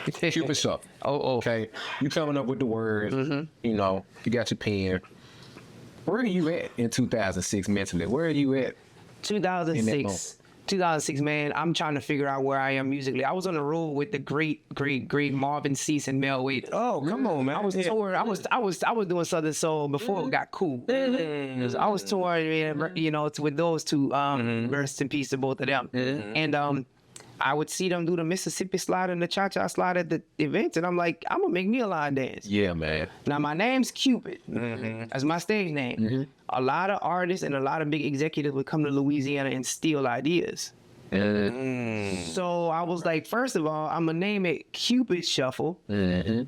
Cupid Shuffle. Okay. You coming up with the words, you got your pen. Where are you at in 2006 mentally? Where are you at? 2006, man, I'm trying to figure out where I am musically. I was on the road with the great Marvin Cease and Mel Waiters. Oh, come on, man. I was touring. I was doing Southern Soul before it got cool. I was touring, with those two. Rest in peace to both of them. And I would see them do the Mississippi Slide and the Cha-Cha Slide at the events, and I'm like, I'm gonna make me a line dance. Yeah, man. Now my name's Cupid. That's my stage name. A lot of artists and a lot of big executives would come to Louisiana and steal ideas. So I was like, first of all, I'm gonna name it Cupid Shuffle.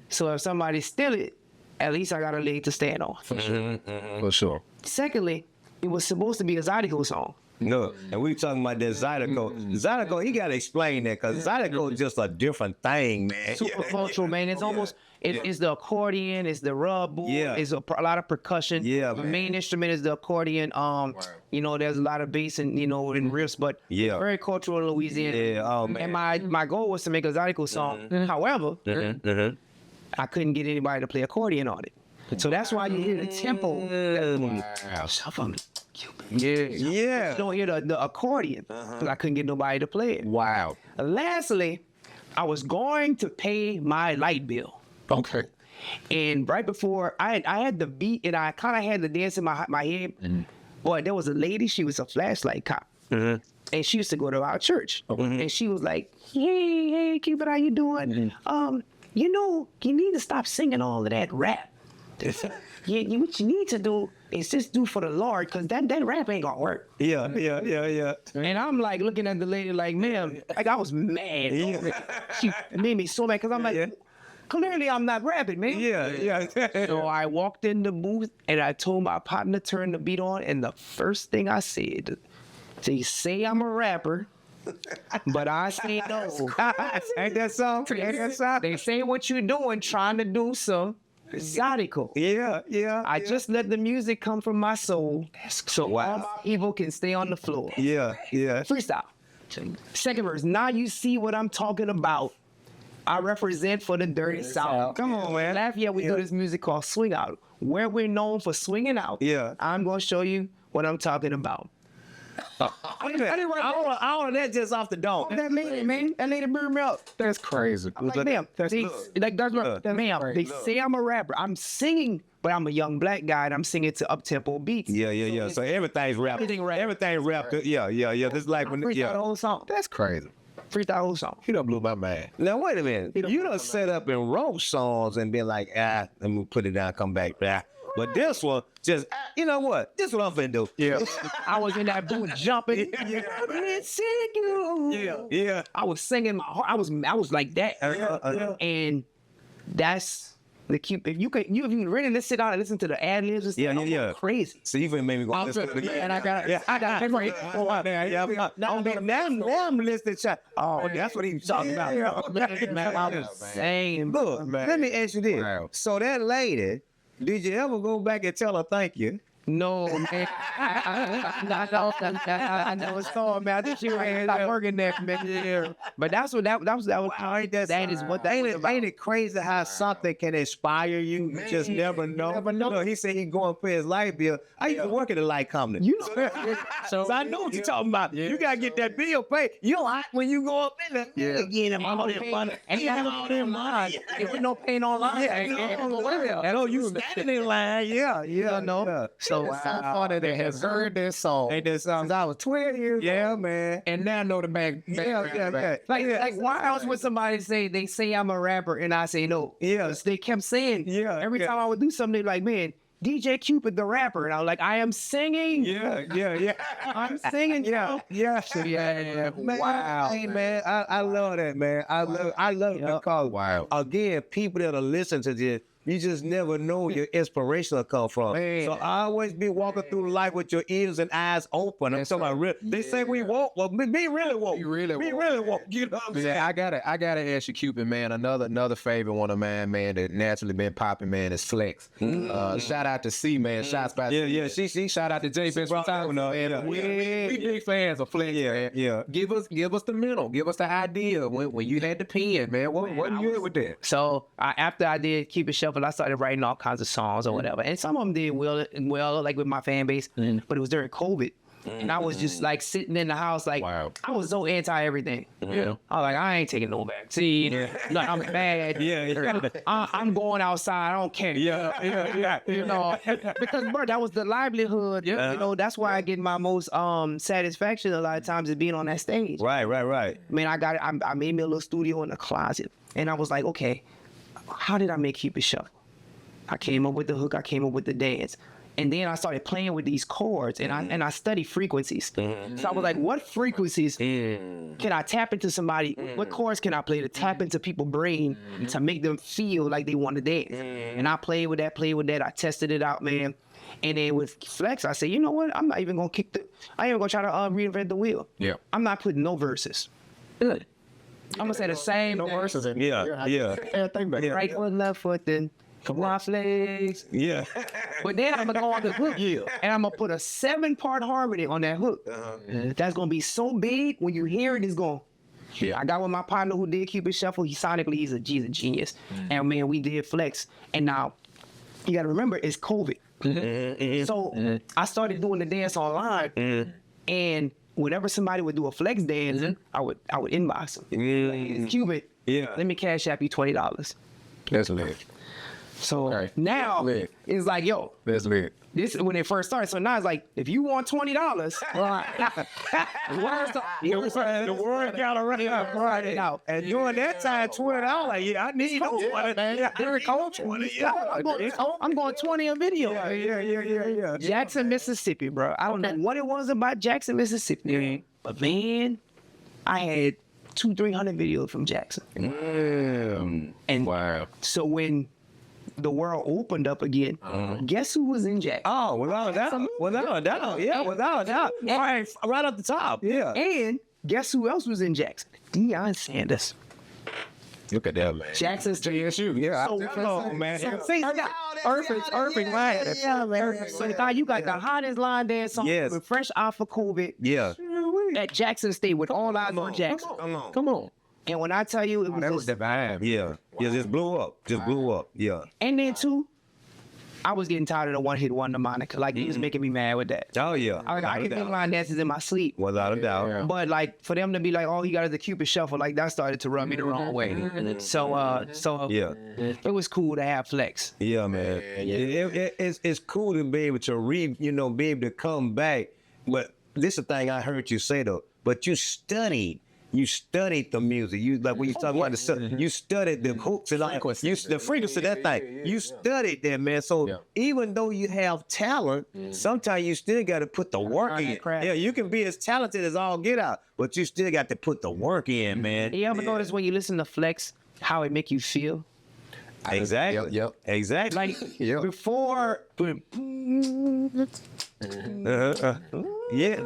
So if somebody steal it, at least I got a leg to stand on. For sure. Secondly, it was supposed to be a Zydeco song. No, and we talking about that Zydeco. Zydeco, he gotta explain that because Zydeco is just a different thing, man. Super cultural, man. It's almost it's the accordion, it's the rub board, it's a lot of percussion. Yeah, the man. main instrument is the accordion. You know, there's a lot of bass and and riffs, but very cultural in Louisiana. Yeah, oh man. And my goal was to make a Zydeco song. However, I couldn't get anybody to play accordion on it. So that's why you hear the tempo. Yeah. You don't hear the accordion because I couldn't get nobody to play it. Wow. Lastly, I was going to pay my light bill. Okay. And right before, I had the beat and I kind of had the dance in my head. Boy, there was a lady, she was a flashlight cop. And she used to go to our church. And she was like, hey, Cupid, how you doing? You know, you need to stop singing all of that rap. What you need to do is just do for the Lord, because that rap ain't gonna work. Yeah. And I'm like looking at the lady like, ma'am, like I was mad. She made me so mad because I'm like, clearly I'm not rapping, man. Yeah. So I walked in the booth and I told my partner to turn the beat on, and the first thing I said, they say I'm a rapper, but I say no. Ain't that song? They say what you doing, trying to do some Zydeco. Yeah. I just let the music come from my soul, so all my evil can stay on the floor. Yeah. Freestyle. Second verse. Now you see what I'm talking about. I represent for the dirty South. Come on, man. Lafayette, we do this music called Swing Out, where we're known for swinging out. Yeah. I'm gonna show you what I'm talking about. I didn't write all of that just off the dome. That lady, man, that lady burned me up. That's crazy. I'm like, ma'am, they say I'm a rapper. I'm singing, but I'm a young black guy and I'm singing to up-tempo beats. Yeah. So everything's rap. Everything rap. Everything's rap. Yeah. This is like when Freestyle the whole song. That's crazy. Freestyle the whole song. He done blew my mind. Now wait a minute. You done set up and wrote songs and been like, let me put it down, come back. But this one, just, you know what? This is what I'm finna do. Yeah. I was in that booth jumping. Yeah. I was singing my heart. I was like that. And that's the cute. If you can really sit down and listen to the ad libs and stuff, I'm crazy. So you finna make me go listen to it again. And I got Now I'm listening to oh, that's what he was talking about. I was saying, Look, let me ask you this. Wow. So that lady, did you ever go back and tell her thank you? no, man. I never saw him, man. I think she was stop working there, man. But that's what that was. Ain't it crazy how something can inspire you? You just never know. Look, he said he going for his light bill. I used to work at a light company. You know, So I know what you're talking about. You gotta get that bill paid. You hot when you go up in there. Get him all that money. ain't got all them lines. There was no pain online. And oh, you standing in line. Yeah. No. So it's so funny that has heard this song. Ain't that something? Since I was 12 years Yeah, old. man. And now I know the back. Yeah. Like why else would somebody say I'm a rapper and I say no? Yeah. They kept saying every time I would do something, they're like, man, DJ Cupid the rapper, and I was like, I am singing. Yeah. I'm singing. Yeah. Man, Wow. Hey, man, I love that, man. I love it because, Wow. again, people that are listening to this, you just never know where your inspiration will come from. Man. So I always be walking through life with your ears and eyes open. I'm talking about they say we woke, well, be really woke. Be really woke. You know what I'm saying? Yeah, I gotta ask you, Cupid, man. Another favorite one of mine, man, that naturally been popping, man, is Flex. Shout out to C, man. Shots by Yeah. C. She Shout out to J. Best brought that one up, man. We big fans of Flex, man. Yeah. Give us the mental. Give us the idea when you had the pen, man. What you did with that? So after I did Keep It Shuffle, I started writing all kinds of songs or whatever, and some of them did well, like with my fan base. But it was during COVID, and I was just like sitting in the house, like Wow. I was so anti everything. Yeah. I was like, I ain't taking no vaccine. Like, I'm mad. I'm going outside. I don't care. Yeah. You know, because bro, that was the livelihood. You know, that's why I get my most satisfaction a lot of times is being on that stage. Right. I mean, I made me a little studio in the closet, and I was like, okay, how did I make Keep It Shuffle? I came up with the hook. I came up with the dance. And then I started playing with these chords, and I studied frequencies. So I was like, what frequencies can I tap into somebody? What chords can I play to tap into people's brain to make them feel like they want to dance? And I played with that. I tested it out, man. And then with Flex, I said, you know what? I'm not even gonna I ain't even gonna try to reinvent the wheel. Yeah. I'm not putting no verses. Good. I'm gonna say the same verses. Yeah. Everything back. Right foot, left foot, then come on, Flex. Yeah. But then I'm gonna go on the hook, and I'm gonna put a 7-part harmony on that hook. That's gonna be so big when you hear it, it's going. Yeah. I got with my partner who did Cupid Shuffle. Sonically, he's a genius. And man, we did Flex. And now you gotta remember, it's COVID. So I started doing the dance online, and whenever somebody would do a Flex dance, I would inbox them. Cupid, let me cash app you $20. That's lit. So now it's like, yo, That's lit. this is when it first started. So now it's like, if you want $20, The word got already up right now. And during that time, $20, like, yeah, I need those money, man. Very culture. I'm going 20 a video. Yeah. Jackson, Mississippi, bro. I don't know what it was about Jackson, Mississippi, but man, I had 200-300 videos from Jackson. And Wow. so when the world opened up again, guess who was in Jackson? Oh, without a doubt. Without a doubt. Yeah, without a doubt. Right up the top. Yeah. And guess who else was in Jackson? Deion Sanders. Look at that, man. Jackson's JSU. Yeah. Oh, man. See, Irving line. Yeah, man. So now you got the hottest line dance song with fresh off of COVID Yeah. at Jackson State with all eyes on Jackson. Come on. And when I tell you, it was That was just, the vibe. Yeah. Just blew up. Yeah. and then too, I was getting tired of the one-hit wonder moniker. Like, he was making me mad with that. Oh, yeah. I can make line dances in my sleep. Without a doubt. Yeah. But like for them to be like, oh, he got the Cupid Shuffle, like that started to rub me the wrong way. So Yeah. it was cool to have Flex. Yeah, man. It's cool to be able to be able to come back. But this is the thing I heard you say though. But you studied the music. You like when you talk about the stuff. You studied the hooks and all. The frequency of that thing. You studied that, man. So even though you have talent, sometimes you still got to put the work in. Yeah, you can be as talented as all get out, but you still got to put the work in, man. You ever notice when you listen to Flex, how it make you feel? Exactly. Yep. Exactly. Like before. Yeah.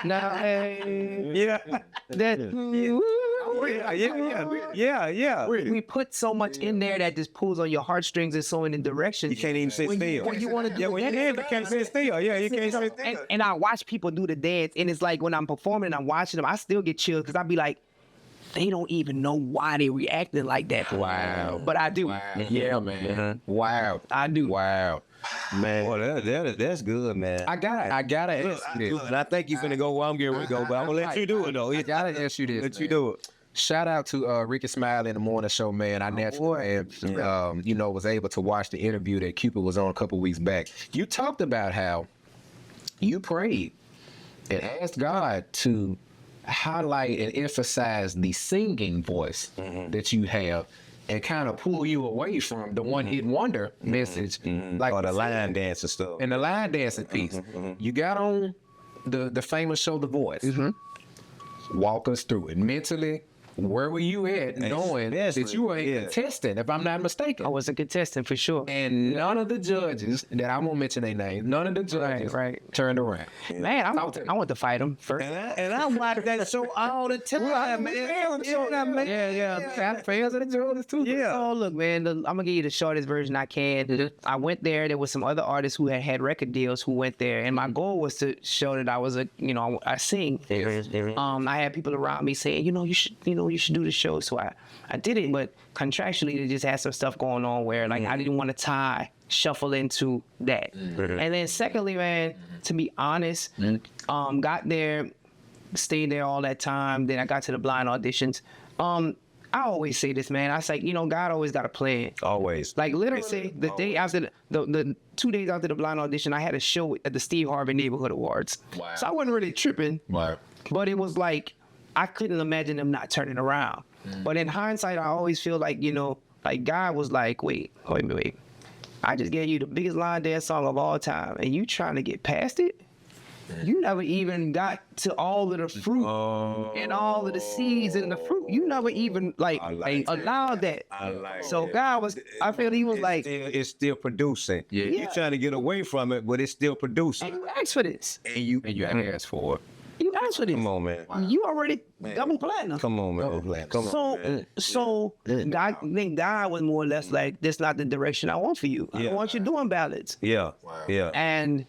Now, Yeah. we put so much in there that just pulls on your heartstrings and so in directions. You can't even sit still. When you want to do when you you can't sit still. Yeah, you can't sit still. and I watch people do the dance, and it's like when I'm performing and I'm watching them, I still get chills because I be like, they don't even know why they reacting like that. Wow. But I do. Wow. Yeah, man. Wow. I do. Wow. Man. Well, that's good, man. I gotta ask you this. And I think you're finna go where I'm getting ready to go, but I'm gonna let you do it though. I gotta ask you this. Let man. you do it. Shout out to Ricky Smiley in the morning show, man. I naturally, was able to watch the interview that Cupid was on a couple weeks back. You talked about how you prayed and asked God to highlight and emphasize the singing voice that you have and kind of pull you away from the one-hit wonder message. Like Or the line dance and stuff. and the line dancing piece. You got on the famous show The Voice. Walk us through it. Mentally, where were you at knowing that you were a contestant, if I'm not mistaken? I was a contestant for sure. And none of the judges, that I won't mention their names, none of the judges turned around. Man, I want to fight him first. And I watch that show all the time, man. Yeah. Fans of the judges too. Yeah. Oh, look, man, I'm going to give you the shortest version I can. I went there. There was some other artists who had record deals who went there. And my goal was to show that I was I sing. I had people around me saying, you should do the show. So I did it, but contractually, they just had some stuff going on where, like, I didn't want to tie shuffle into that. And then secondly, man, to be honest, got there, stayed there all that time. Then I got to the blind auditions. I always say this, man. I say, God always got a plan. Always. Like literally, the day after the 2 days after the blind audition, I had a show at the Steve Harvey Neighborhood Awards. Wow. So I wasn't really tripping, Wow. but it was like I couldn't imagine them not turning around. But in hindsight, I always feel like like God was like, wait. I just gave you the biggest line dance song of all time, and you trying to get past it? You never even got to all of the fruit and all of the seeds in the fruit. You never even allowed that. So God was, I feel he was like, it's still producing. Yeah. You trying to get away from it, but it's still producing. and you asked for this. And you asked for it. You asked for this. come on, man. You already double platinum. Come on, man. Come on. So God, I think God was more or less like, this not the direction I want for you. I don't want you doing ballads. Yeah. Yeah. And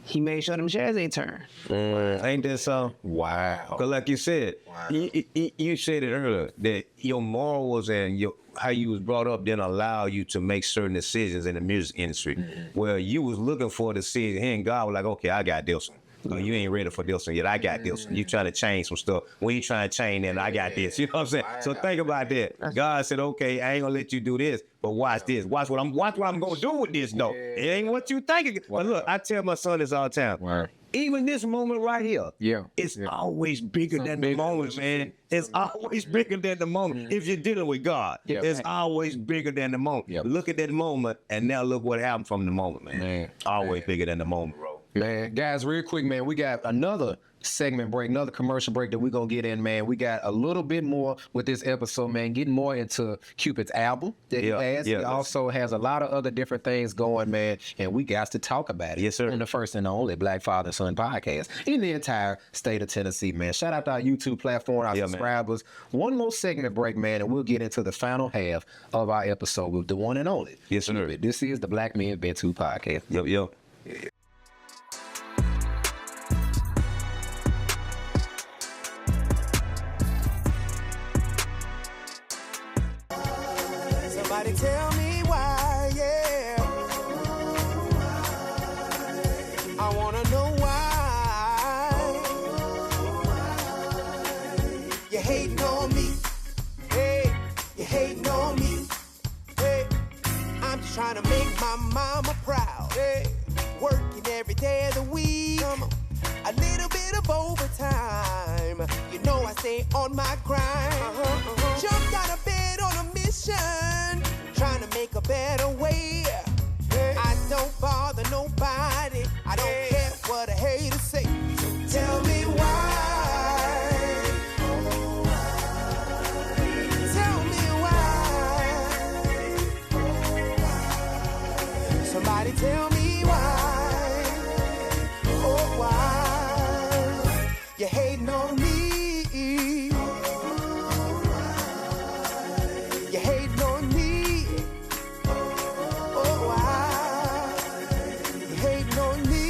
he made sure them shares ain't turn. Ain't that so? Wow. Cause like you said, you said it earlier that your morals and how you was brought up didn't allow you to make certain decisions in the music industry. Where you was looking for a decision, and God was like, okay, I got this one. Oh, you ain't ready for this one yet. I got this one. You trying to change some stuff. When you trying to change that, I got this. You know what I'm saying? So think about that. God said, okay, I ain't gonna let you do this, but watch this. Watch what I'm gonna do with this though. It ain't what you thinking. But look, I tell my son this all the time. Wow. Even this moment right here, it's always bigger than the moment, man. It's always bigger than the moment. If you're dealing with God, it's always bigger than the moment. Look at that moment, and now look what happened from the moment, man. Always bigger than the moment, bro. Man, guys, real quick, man, we got another segment break, another commercial break that we're going to get in, man. We got a little bit more with this episode, man, getting more into Cupid's album that he has. He also has a lot of other different things going, man, and we got to talk about it. Yes, sir. On the first and only Black Father and Son podcast in the entire state of Tennessee, man. Shout out to our YouTube platform, our subscribers. Man. One more segment break, man, and we'll get into the final half of our episode with the one and only. Yes, sir. Cupid. This is the Black Men Vent 2 podcast. Yo. Somebody tell me why, yeah. I wanna know why. You hating on me. Hey, you hating on me. Hey, I'm just trying to make my mama proud. Hey, working every day of the week. Come on. A little bit of overtime. You know I stay on my grind. Jumped out of bed on a mission, trying to make a better way. I don't bother nobody. I don't care what a hater say. So tell me why. Tell me why. Somebody tell me why. Oh, why you hating on me? You hating on me? Oh, why you hating on me?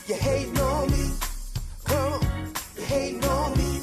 You hating on me? Come on, you hating on me?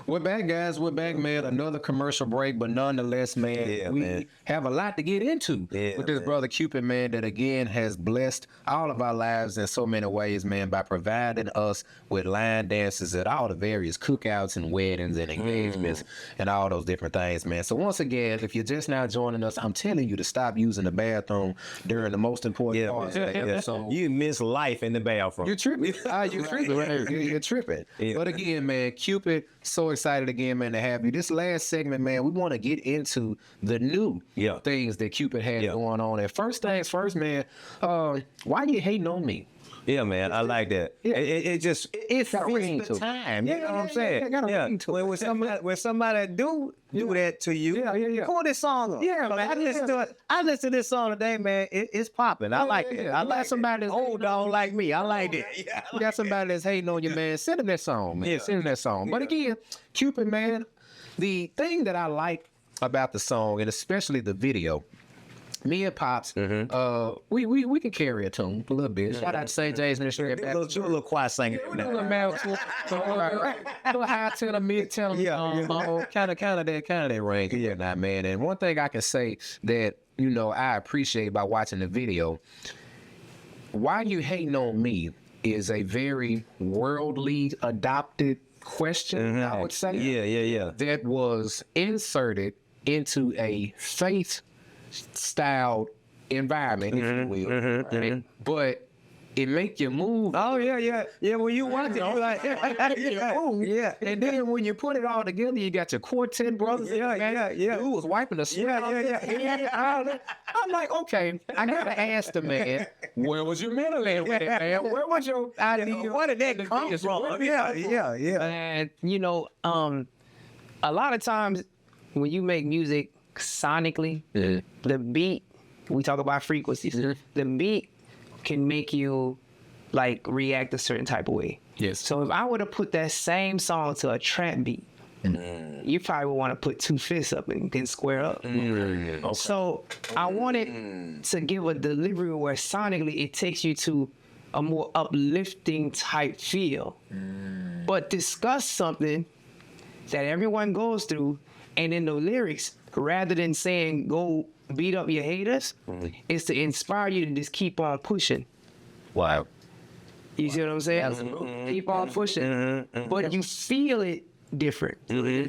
We're back, guys. We're back, man. Another commercial break, but nonetheless, man, we have a lot to get into with this brother Cupid, man, that again has blessed all of our lives in so many ways, man, by providing us with line dances at all the various cookouts and weddings and engagements and all those different things, man. So once again, if you're just now joining us, I'm telling you to stop using the bathroom during the most important parts of the episode. You miss life in the bathroom. You're tripping. You're tripping. Right? You're tripping. But again, man, Cupid, so excited again, man, to have you. This last segment, man, we want to get into the new things that Cupid had going on. And first things first, man, why you hating on me? Yeah, man, I like that. Yeah. It just fits the time. You know what I'm saying? When somebody do that to you, pull this song up. Yeah, man. I listen to this song today, man. It's popping. I like it. I like somebody that's old dog like me. I like it. You got somebody that's hating on you, man. Send him that song, man. Send him that song. But again, Cupid, man, the thing that I like about the song, and especially the video, me and Pops, we can carry a tune a little bit. Shout out to St. James in the street. Do a little quiet singing. A little high tenor, mid tenor, kind of that range. Yeah, now, man. And one thing I can say that I appreciate by watching the video, why you hating on me is a very worldly adopted question. I would say. Yeah. That was inserted into a faith styled environment, if you will. Right? But it make you move. Oh yeah. When you watch it, you're like, yeah. And then when you put it all together, you got your quartet brothers. Yeah. Who was wiping the sweat off his head. I'm like, okay, I gotta ask the man, where was your mental at with it, man? Where was your idea? Where did that come from? Yeah. And you know, a lot of times when you make music sonically, the beat, we talk about frequencies, the beat can make you like react a certain type of way. Yes. So if I were to put that same song to a trap beat, you probably would want to put two fists up and square up. Okay. So I wanted to give a delivery where sonically it takes you to a more uplifting type feel, but discuss something that everyone goes through, and in the lyrics, rather than saying go beat up your haters, is to inspire you to just keep on pushing. Wow. You see what I'm saying? Keep on pushing, but you feel it different. Yeah.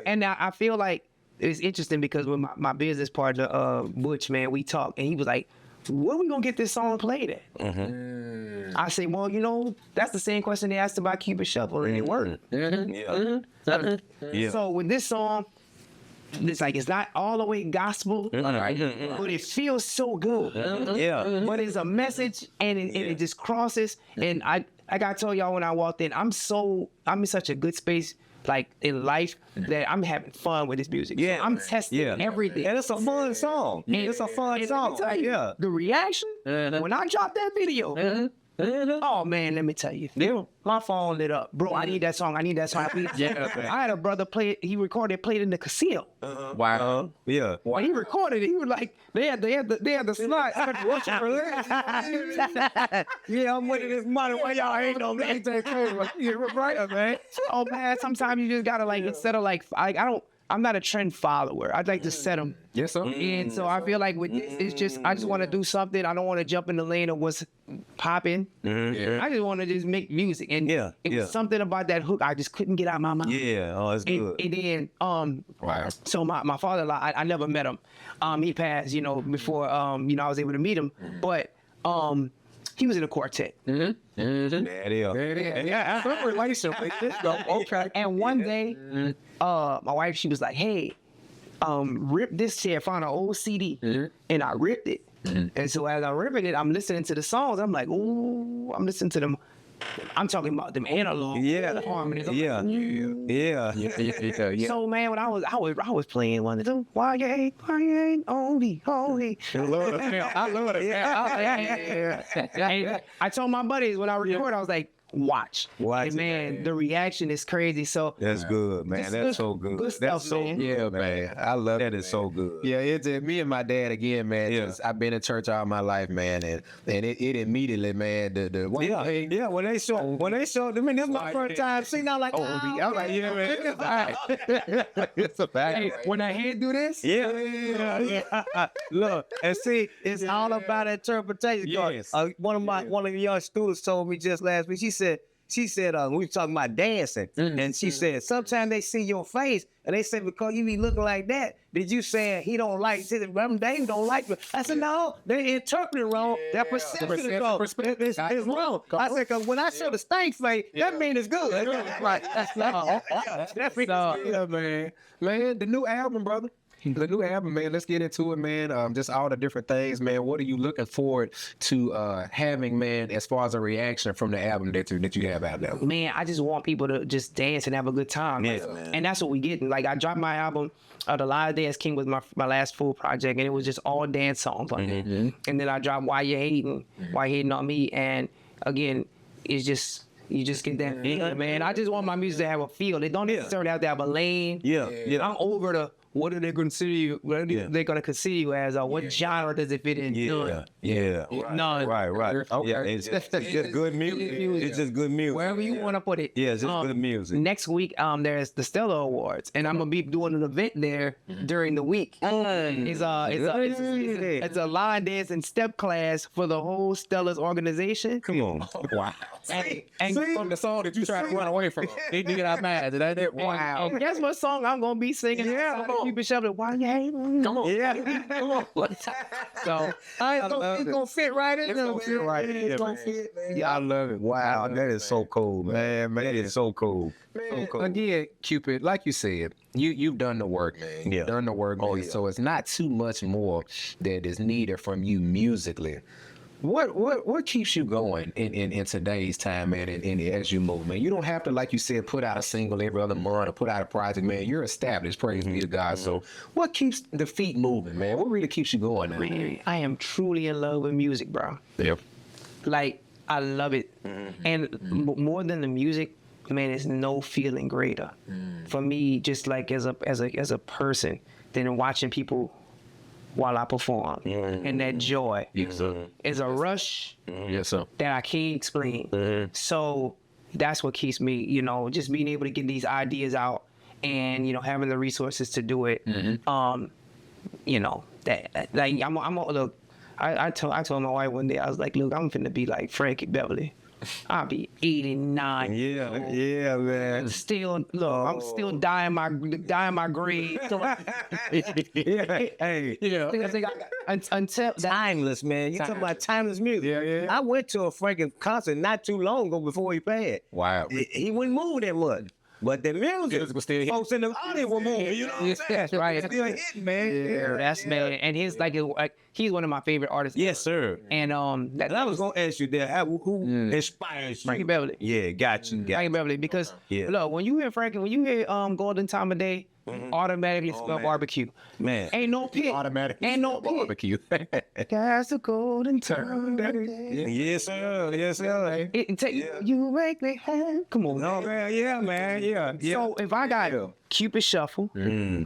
And I feel like it's interesting because with my business partner, Butch, man, we talked, and he was like, where we gonna get this song played at? I say, well, you know, that's the same question they asked about Cupid Shuffle, and it worked. So with this song, it's like, it's not all the way gospel, but it feels so good. But it's a message, and it just crosses. And I gotta tell y'all, when I walked in, I'm in such a good space, like in life, that I'm having fun with this music. So I'm testing everything. And it's a fun song. It's a fun song. The reaction when I dropped that video. Oh man, let me tell you, my phone lit up, bro. I need that song. I had a brother play it. He recorded, played it in the casino. Wow. When he recorded it, he was like, they had the slide. I had to watch it for that. I'm winning this money while y'all ain't on me. You're right, man. Oh man, sometimes you just gotta like, instead of like, I'm not a trend follower. I'd like to set them. Yes, sir. And so I feel like with this, it's just, I just want to do something. I don't want to jump in the lane of what's popping. I just want to just make music. And it was something about that hook I just couldn't get out of my mouth. It's good. And then, Wow. so my father-in-law, I never met him. He passed, before, I was able to meet him. But he was in a quartet. There it is. Yeah, some relation with this though. Okay. And one day, my wife, she was like, hey, rip this chair, found an old CD, and I ripped it. And so as I'm ripping it, I'm listening to the songs. I'm like, ooh, I'm listening to them. I'm talking about them analog harmonies. So man, when I was playing one of them, why you ain't on me, holy. I love it. And I told my buddies when I record, I was like, watch. And man, the reaction is crazy. So that's good, man. That's so good. Good stuff, that's so man. good, man. I love that. Is so good. Yeah, it's me and my dad again, man. Yeah. I've been in church all my life, man, and it immediately, man. When they show, I mean, this is my first time seeing. I'm like, I'm like, yeah, man. It's a fact. Hey, when I head do this, Look, and see, it's all about interpretation. Yes. One of your students told me just last week. She said, we were talking about dancing, and she said, sometimes they see your face, and they say, because you be looking like that, did you say he don't like, Dave don't like me? I said, no, they interpret it wrong. Their perception is wrong. It's wrong. I said, because when I show the stank face, that means it's good. Right. Yeah, man. Man, the new album, brother. The new album, man. Let's get into it, man. Just all the different things, man. What are you looking forward to having, man, as far as a reaction from the album that you have out there? Man, I just want people to just dance and have a good time. Yeah, man. And that's what we getting. Like, I dropped my album, The Live Dance King was my last full project, and it was just all dance songs on it. And then I dropped Why You Hating On Me, and again, it's just, you just get that feeling, man. I just want my music to have a feel. It don't necessarily have to have a lane. Yeah. I'm over the what are they consider you? What are they gonna consider you as? Or what genre does it fit in? Yeah. None. Right. Okay. Yeah, it's just good music. It's just good music. Wherever you want to put it. Yeah, it's just good music. Next week, there's the Stellar Awards, and I'm gonna be doing an event there during the week. It's a line dance and step class for the whole Stellar's organization. Come on. Wow. And From the song that you try to run away from. They get out mad. That it? Wow. And guess what song I'm gonna be singing? Yeah, come on. Cupid Shuffle. Why you hating? Come on. Yeah. Come on. So It's gonna fit right in. It's gonna fit right in, It's gonna man. fit, man. Yeah, I love it. Wow, that is so cool, man. That is so cool. Man, cool. again, Cupid, like you said, you've done the work, man. Yeah. You've done the work, man. Oh, yeah. So it's not too much more that is needed from you musically. What keeps you going in today's time, man, and as you move, man? You don't have to, like you said, put out a single every other month or put out a project, man. You're established, praise be to God. So what keeps the feet moving, man? What really keeps you going now? I am truly in love with music, bro. Yep. Like, I love it. And more than the music, man, there's no feeling greater for me, just like as a person, than watching people while I perform. And that joy Yes, sir. is a rush Yes, sir. that I can't explain. So that's what keeps me, just being able to get these ideas out and, having the resources to do it. That like look, I told my wife one day, I was like, look, I'm finna be like Frankie Beverly. I'll be 89. Yeah, man. Still, look, I'm still dying my grave. Yeah, hey. Until Timeless, man. You talking about timeless music. Yeah. I went to a Frankie concert not too long ago before he passed. Wow. He wouldn't move that much. But the music was still hitting. folks in the audience were moving. You know what I'm saying? That's right. It's still hitting, man. That's man, and his like he's one of my favorite artists. Yes, sir. And And I was gonna ask you that, who inspires you? Frankie Beverly. Yeah, got you. Frankie Beverly, because look, when you hear Frankie, when you hear Golden Time of Day, automatically smell barbecue. Man. Ain't no pit. Automatically. Ain't no pit. barbecue. That's the golden time of day. Yes, sir. Yes, sir. You make me happy. Come on. No, man. Yeah, man. Yeah. So if I got Cupid Shuffle,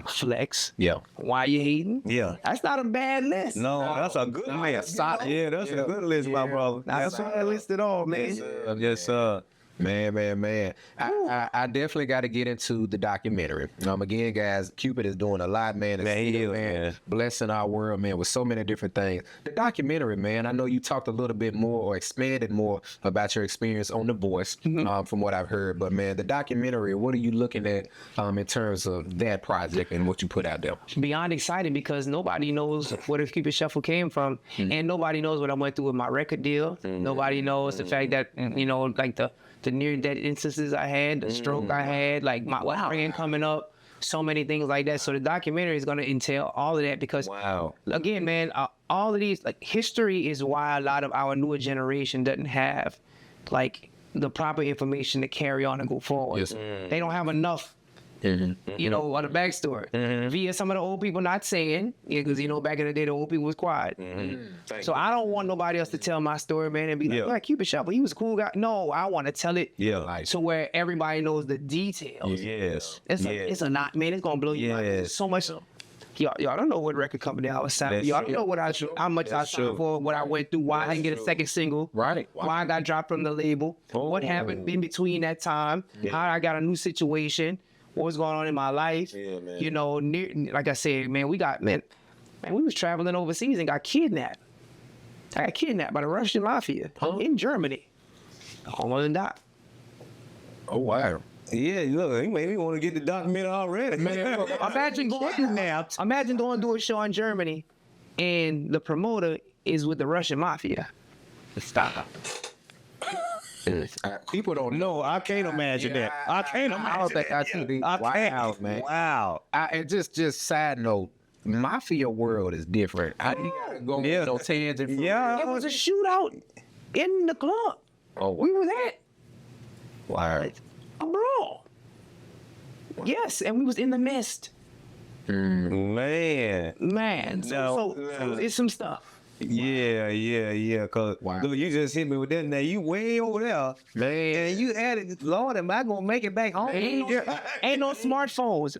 Flex, Yeah. Why You Hating? Yeah. That's not a bad list. No, that's a good list. solid. Yeah, that's a good list, my brother. That's a bad list at all, man. Yes, sir. Man. I definitely got to get into the documentary. Again, guys, Cupid is doing a lot, man. Man, he still, is, man. Blessing our world, man, with so many different things. The documentary, man, I know you talked a little bit more or expanded more about your experience on The Voice, from what I've heard. But, man, the documentary, what are you looking at in terms of that project and what you put out there? Beyond excited, because nobody knows where the Cupid Shuffle came from, and nobody knows what I went through with my record deal. Nobody knows the fact that, like the near-death instances I had, the stroke I had, like my friend coming up, so many things like that. So the documentary is going to entail all of that because, again, man, all of these, like, history is why a lot of our newer generation doesn't have, like, the proper information to carry on and go forward. Yes. They don't have enough. On the backstory. Via some of the old people not saying, because, back in the day, the old people was quiet. So I don't want nobody else to tell my story, man, and be like, Cupid Shuffle, he was a cool guy. No, I want to tell it to where everybody knows the details. Yes. It's a not, man, it's going to blow you mind. There's so much. Y'all don't know what record company I was signed. Y'all don't know how much I signed for, what I went through, why I didn't get a second single, Right. why I got dropped from the label, what happened in between that time, how I got a new situation, what was going on in my life. Like I said, man, we was traveling overseas and got kidnapped. I got kidnapped by the Russian mafia in Germany. Almost died. Oh, wow. Yeah, look, he made me want to get the documentary already. Man, Imagine going to do a show in Germany and the promoter is with the Russian mafia. Stop. People don't know. No, I can't imagine that. I can't imagine I don't think I should be. Wow, man. Wow. And just side note, mafia world is different. I ain't gotta go on no tangent. It was a shootout in the club. Oh, We was at wow. a brawl. Yes, and we was in the mist. Man. Man, so it's some stuff. Yeah. Cause look, you just hit me with that. Now you way over there, man. And you added, Lord, am I gonna make it back home? Ain't no smartphones.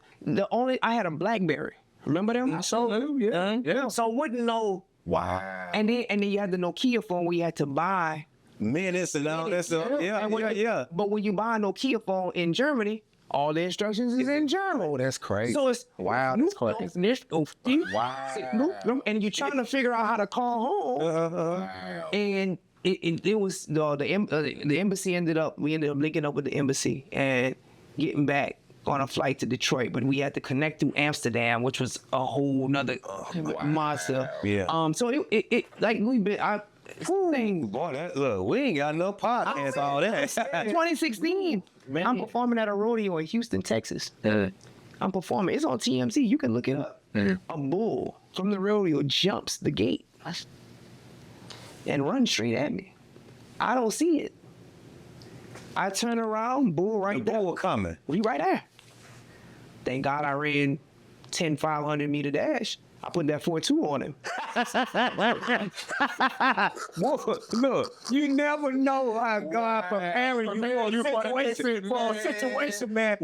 I had a BlackBerry. Remember them? So yeah. So wouldn't know. Wow. And then you had the Nokia phone where you had to buy. Minutes and all that stuff. Yeah. But when you buy a Nokia phone in Germany, all the instructions is in German. Oh, that's crazy. So it's that's crazy. Wow. And you're trying to figure out how to call home. And it was the embassy we ended up linking up with the embassy and getting back on a flight to Detroit, but we had to connect through Amsterdam, which was a whole nother monster. Yeah. So it like we've been. Boy, look, we ain't got no podcast all that. 2016. Man. I'm performing at a rodeo in Houston, Texas. I'm performing. It's on TMZ. You can look it up. A bull from the rodeo jumps the gate and runs straight at me. I don't see it. I turn around, bull right there. The bull coming. We right there. Thank God I ran 10 500-meter dash. I put that 4.2 on him. Look, you never know how God preparing you for a situation, man.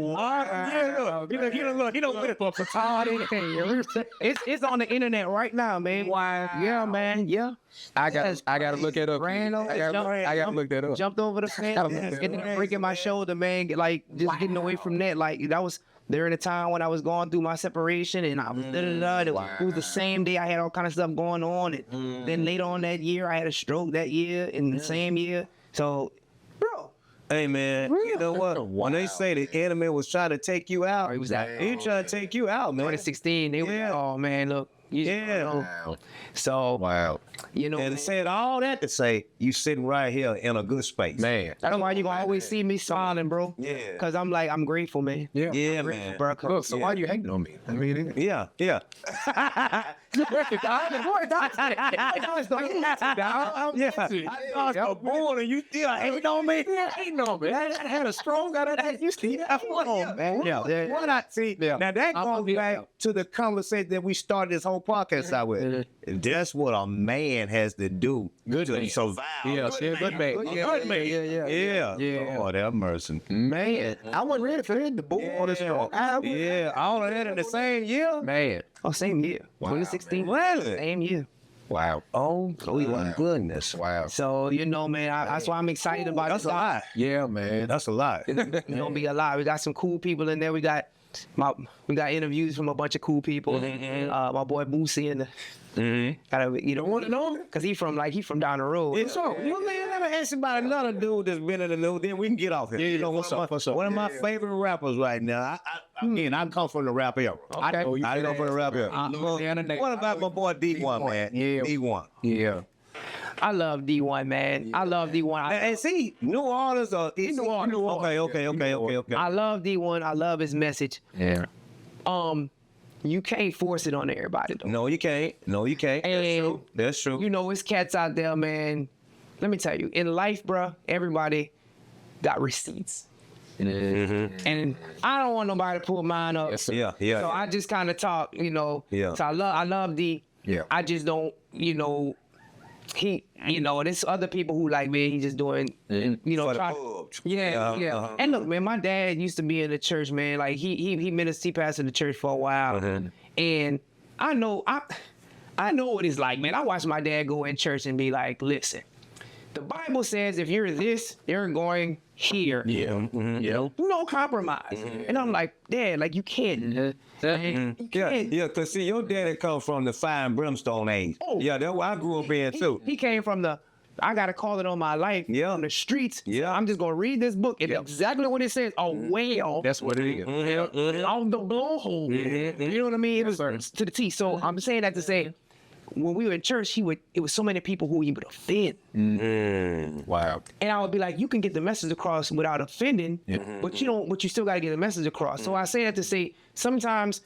It's on the internet right now, man. Why? Yeah, man. Yeah. I gotta look it up. I gotta look that up. Jumped over the fence, breaking my shoulder, man. Like just getting away from that. Like that was during the time when I was going through my separation, and I was it was the same day I had all kind of stuff going on. And then later on that year, I had a stroke that year in the same year. So, bro. Hey man, you know what? When they say the enemy was trying to take you out, he was trying to take you out, man. 2016, they were, oh man, look. So, you know, and said all that to say you sitting right here in a good space, man. That's why you gonna always see me smiling, bro. Yeah, cause I'm grateful, man. Yeah, man. Bro, look, so why you hating on me? I mean, yeah. I was born and you still hating on me. Hating on me. I had a strong out of that. You still on, man. What I see now that goes back to the conversation that we started this whole podcast out with. That's what a man has to do to survive. Yeah, good man. Yeah. Oh, that mercy. Man, I wasn't ready for it. The bull on this strong. All of that in the same year. Man. Oh, same year. 2016. Really? Same year. Wow. Oh, my goodness. Wow. So, you know, man, that's why I'm excited about That's a lot. Yeah, man. That's a lot. It's gonna be a lot. We got some cool people in there. We got interviews from a bunch of cool people. My boy Boosie and you don't want to know him because he from down the road. Yeah, so you never ask about another dude that's been in the news. Then we can get off here. Yeah, what's up? One of my favorite rappers right now. I come from the rap era. Okay. I come from the rap era. What about my boy D1, man? Yeah. D1. Yeah. I love D1, man. I love D1. And see, New Orleans or New Orleans. Okay. I love D1. I love his message. Yeah. You can't force it on everybody, though. No, you can't. And That's true. you know, it's cats out there, man. Let me tell you, in life, bro, everybody got receipts. And I don't want nobody to pull mine up. Yes, sir. Yeah. So I just kind of talk, you know. Yeah. So I love D. Yeah. I just don't, you know, there's other people who like, man, he's just doing, you know, For the try. pub. Yeah. And look, man, my dad used to be in the church, man. Like he pastored the church for a while, and I know what it's like, man. I watched my dad go in church and be like, listen, the Bible says if you're this, you're going here. Yeah. No compromise. And I'm like, Dad, like you can't. Man, you can't. Yeah, because see, your daddy come from the fire and brimstone age. Oh. Yeah, that's what I grew up in, too. He came from I got to call it on my life. Yeah. On the streets. Yeah. I'm just going to read this book. It's exactly what it says. A whale. That's what it is. On the blowhole. You know what I mean? It was to the T. So I'm saying that to say, when we were in church, it was so many people who he would offend. Wow. And I would be like, you can get the message across without offending, but you still got to get the message across. So I say that to say, sometimes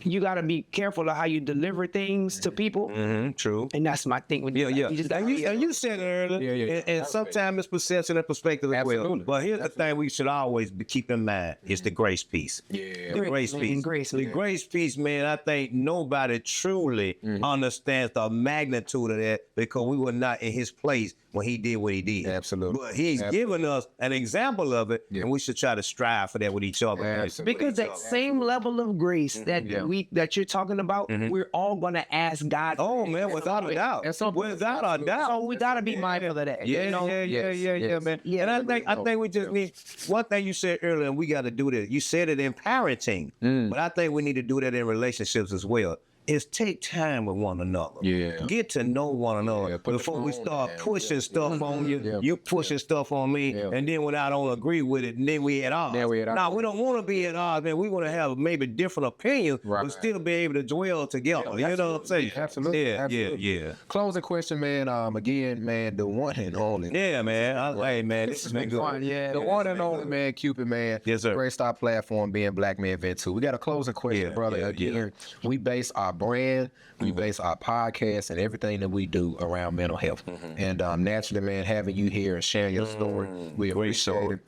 you gotta be careful of how you deliver things to people. True. And that's my thing with Yeah. You just And you said it earlier. Yeah. And sometimes it's perception and perspective as well. Absolutely. But here's the thing we should always keep in mind is the grace piece. Yeah. The grace piece. The grace piece, man, I think nobody truly understands the magnitude of that because we were not in his place when he did what he did. Absolutely. But he's given us an example of it, and we should try to strive for that with each other. Absolutely. Because that same level of grace that you're talking about, we're all gonna ask God. Oh man, without a doubt. Without a doubt. So we gotta be mindful of that. Yeah, you know? yeah, man. Yeah. And I think we just need one thing you said earlier, and we got to do this. You said it in parenting, but I think we need to do that in relationships as well. Is take time with one another. Yeah. Get to know one another before we start pushing stuff on you. You pushing stuff on me, and then when I don't agree with it, then we at odds. Now we don't want to be at odds, man. We want to have maybe different opinions, but still be able to dwell together. You know what I'm saying? Absolutely. Yeah. Closing question, man. Again, man, the one and only. Yeah, man. Hey, man, this has been good. Fun, yeah. The one and only, man, Cupid, man. Yes, sir. Great Stop platform being Black Man Event 2. We got a closing question, brother. Again, we base our brand, we base our podcast and everything that we do around mental health. And naturally, man, having you here and sharing your story, we appreciate it.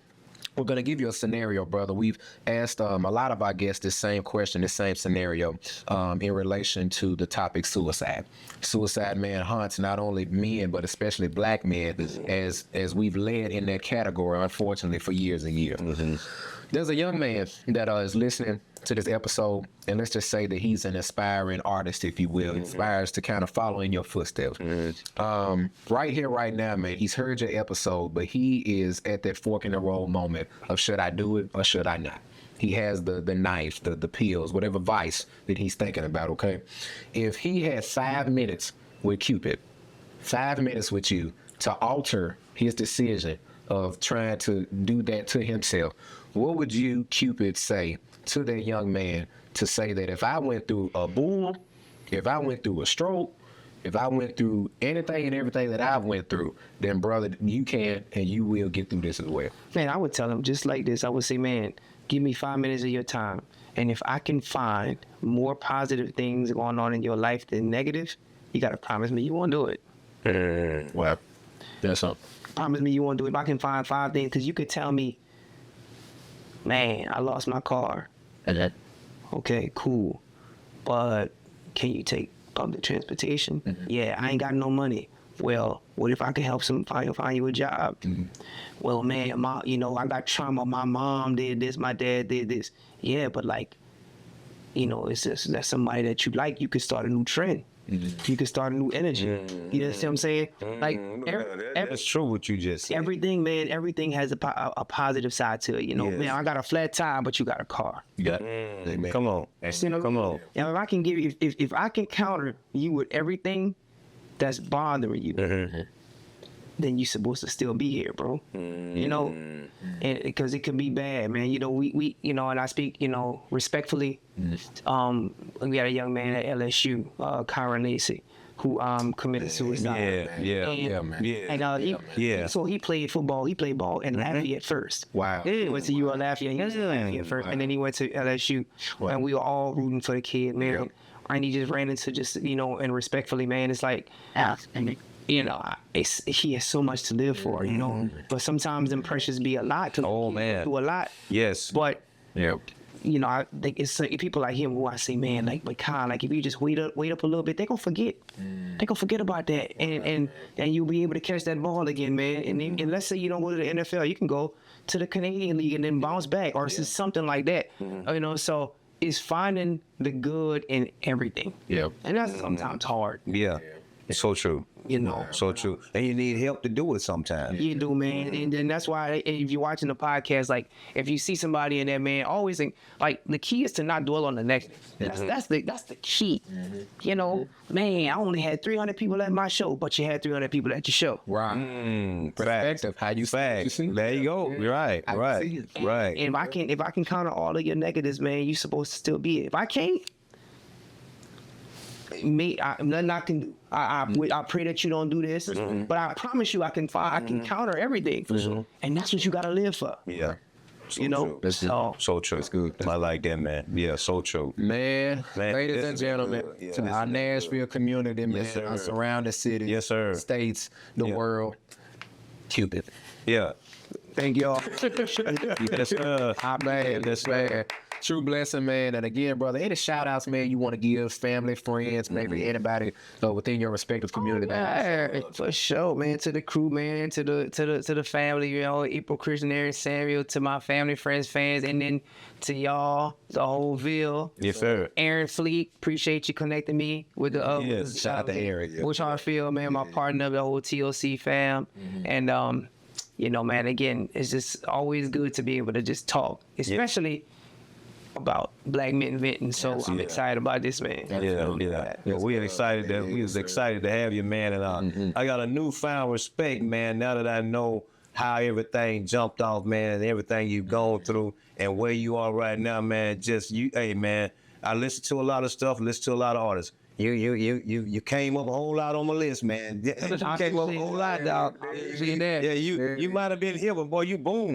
We're going to give you a scenario, brother. We've asked a lot of our guests this same question, this same scenario in relation to the topic suicide. Suicide, man, haunts not only men, but especially Black men as we've led in that category, unfortunately, for years and years. There's a young man that is listening to this episode, and let's just say that he's an aspiring artist, if you will, inspires to kind of follow in your footsteps. Right here, right now, man, he's heard your episode, but he is at that fork in the road moment of should I do it or should I not? He has the knife, the pills, whatever vice that he's thinking about, okay? If he had 5 minutes with Cupid, 5 minutes with you to alter his decision of trying to do that to himself, what would you, Cupid, say to that young man to say that if I went through a boom, if I went through a stroke, if I went through anything and everything that I've went through, then brother, you can and you will get through this as well? Man, I would tell him just like this. I would say, man, give me 5 minutes of your time. And if I can find more positive things going on in your life than negative, you got to promise me you won't do it. Well, that's something. Promise me you won't do it. If I can find 5 things, because you could tell me, man, I lost my car. Okay, cool. But can you take public transportation? Yeah, I ain't got no money. Well, what if I could help find you a job? Well, man, I got trauma. My mom did this. My dad did this. Yeah, but it's just that's somebody that you like. You could start a new trend. You can start a new energy. You know what I'm saying? That's true what you just said. Everything, man, everything has a positive side to it. Man, I got a flat tire, but you got a car. You got it. Come on. Come on. And if I can give you, if I can counter you with everything that's bothering you, then you're supposed to still be here, bro. And because it could be bad, man. We and I speak, respectfully. We had a young man at LSU, Kyron Lacey, who committed suicide. So he played football. He played ball in Lafayette first. Wow. He went to UL Lafayette first, and then he went to LSU. And we were all rooting for the kid, man. Yep. And he just ran into and respectfully, man, it's like, he has so much to live for, But sometimes them pressures be a lot to do a lot. Yes. But yeah. I think it's people like him who I say, man, but Kyle, if you just wait up a little bit, they gonna forget. They gonna forget about that, and you'll be able to catch that ball again, man. And let's say you don't go to the NFL, you can go to the Canadian League and then bounce back, or something like that. So it's finding the good in everything. Yeah, and that's sometimes hard. Yeah. It's so true. So true. And you need help to do it sometimes. You do, man. And then that's why if you're watching the podcast, if you see somebody in there, man, always think, the key is to not dwell on the negative. That's the key. Man, I only had 300 people at my show, but you had 300 people at your show. Right. Perspective. How you facts. There you go. You're right. Right. And if I can counter all of your negatives, man, you're supposed to still be it. If I can't, nothing I can do. I pray that you don't do this, but I promise you I can counter everything for sure. And that's what you gotta live for. Yeah. you know. True. So true. That's good. I like that, man. Yeah, so true. Man, ladies this and is gentlemen, good. Yeah, to this our is Nashville community, man, sir. our surrounding cities, Yes, sir. states, the world, Cupid. Yeah. thank y'all. Yes, sir. Man, Yes, man. True blessing, man. And again, brother, any shout outs, man, you want to give family, friends, maybe anybody within your respective community, man. Yeah, for sure, man. To the crew, man. To the family, you know, April, Christian, Aaron, Samuel. To my family, friends, fans, and then to y'all, the whole Ville. Yes, sir. Aaron Fleet, appreciate you connecting me with the Yes, shout out to Aaron. Yeah. Which I feel, man, my partner of the whole TLC fam, and you know, man, again, it's just always good to be able to just talk, especially about black men venting. So I'm excited about this, man. Yeah. Well, we excited that we was excited to have you, man. And I got a newfound respect, man. Now that I know how everything jumped off, man, and everything you've gone through, and where you are right now, man. Just you, hey, man. I listen to a lot of stuff, listen to a lot of artists. You came up a whole lot on my list, man. You came up a whole lot, dog. Yeah, you might have been here, but boy, you boom.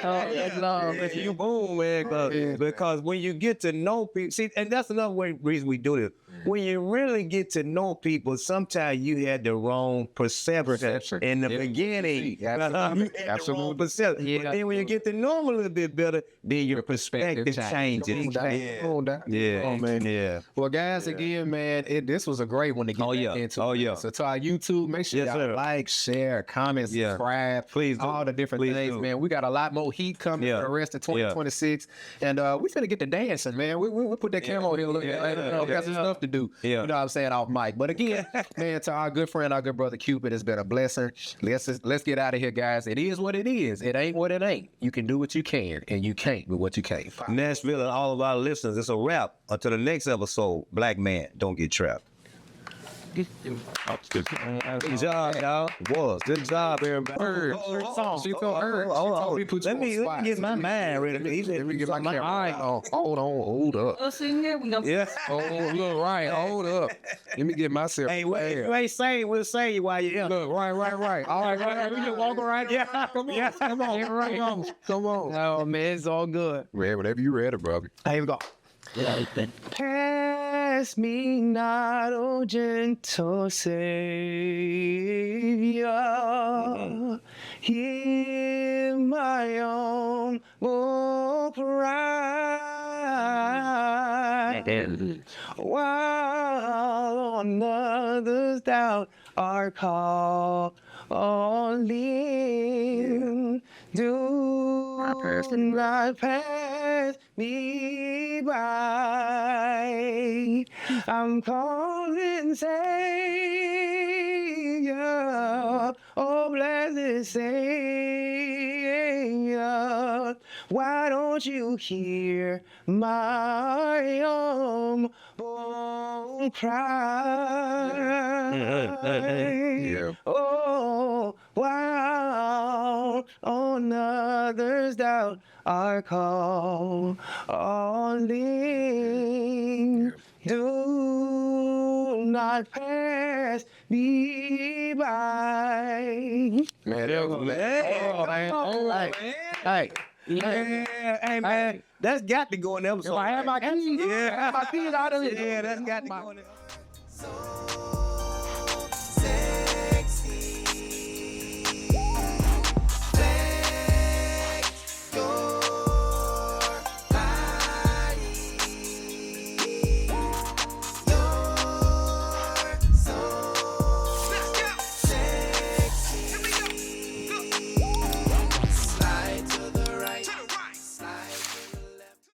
That's love. You boom, man. Because when you get to know people, see, and that's another reason we do this. When you really get to know people, sometimes you had the wrong perception in the beginning. Absolutely. But then when you get to know them a little bit better, then your perspective changes. Oh, man. Yeah. Well, guys, again, man, this was a great one to get into. Oh, yeah. So to our YouTube, make sure y'all like, share, comment, subscribe. Please do. All the different things, man. We got a lot more heat coming for the rest of 2026. And we finna get to dancing, man. We put that camera on here. Look, we got some stuff to do. You know what I'm saying, off mic. But again, man, to our good friend, our good brother Cupid, it's been a blessing. Let's get out of here, guys. It is what it is. It ain't what it ain't. You can do what you can, and you can't with what you can't. Nashville and all of our listeners, it's a wrap. Until the next episode, Black Man, don't get trapped. Good job, y'all. Good job, everybody. Let me get my mind ready. Let me get my camera. Hold up. Yeah. Look, right. Hold up. Let me get myself. Hey, we'll say you while you're here. Look, right. All right. We just walk around. Yeah. Come on. Come on. Oh, man, it's all good. Whatever you ready, brother. Here we go. Pass me not, oh gentle Savior, hear my own cry, while on others doubt are calling. Do not pass me by. I'm calling Savior, oh blessed Savior. Why don't you hear my humble cry? Oh, while on others doubt our calling, do not pass me by. Man, that was Hey, man, that's got to go in the episode. I have my keys. Yeah, my keys out of it. Yeah, that's got to go in the So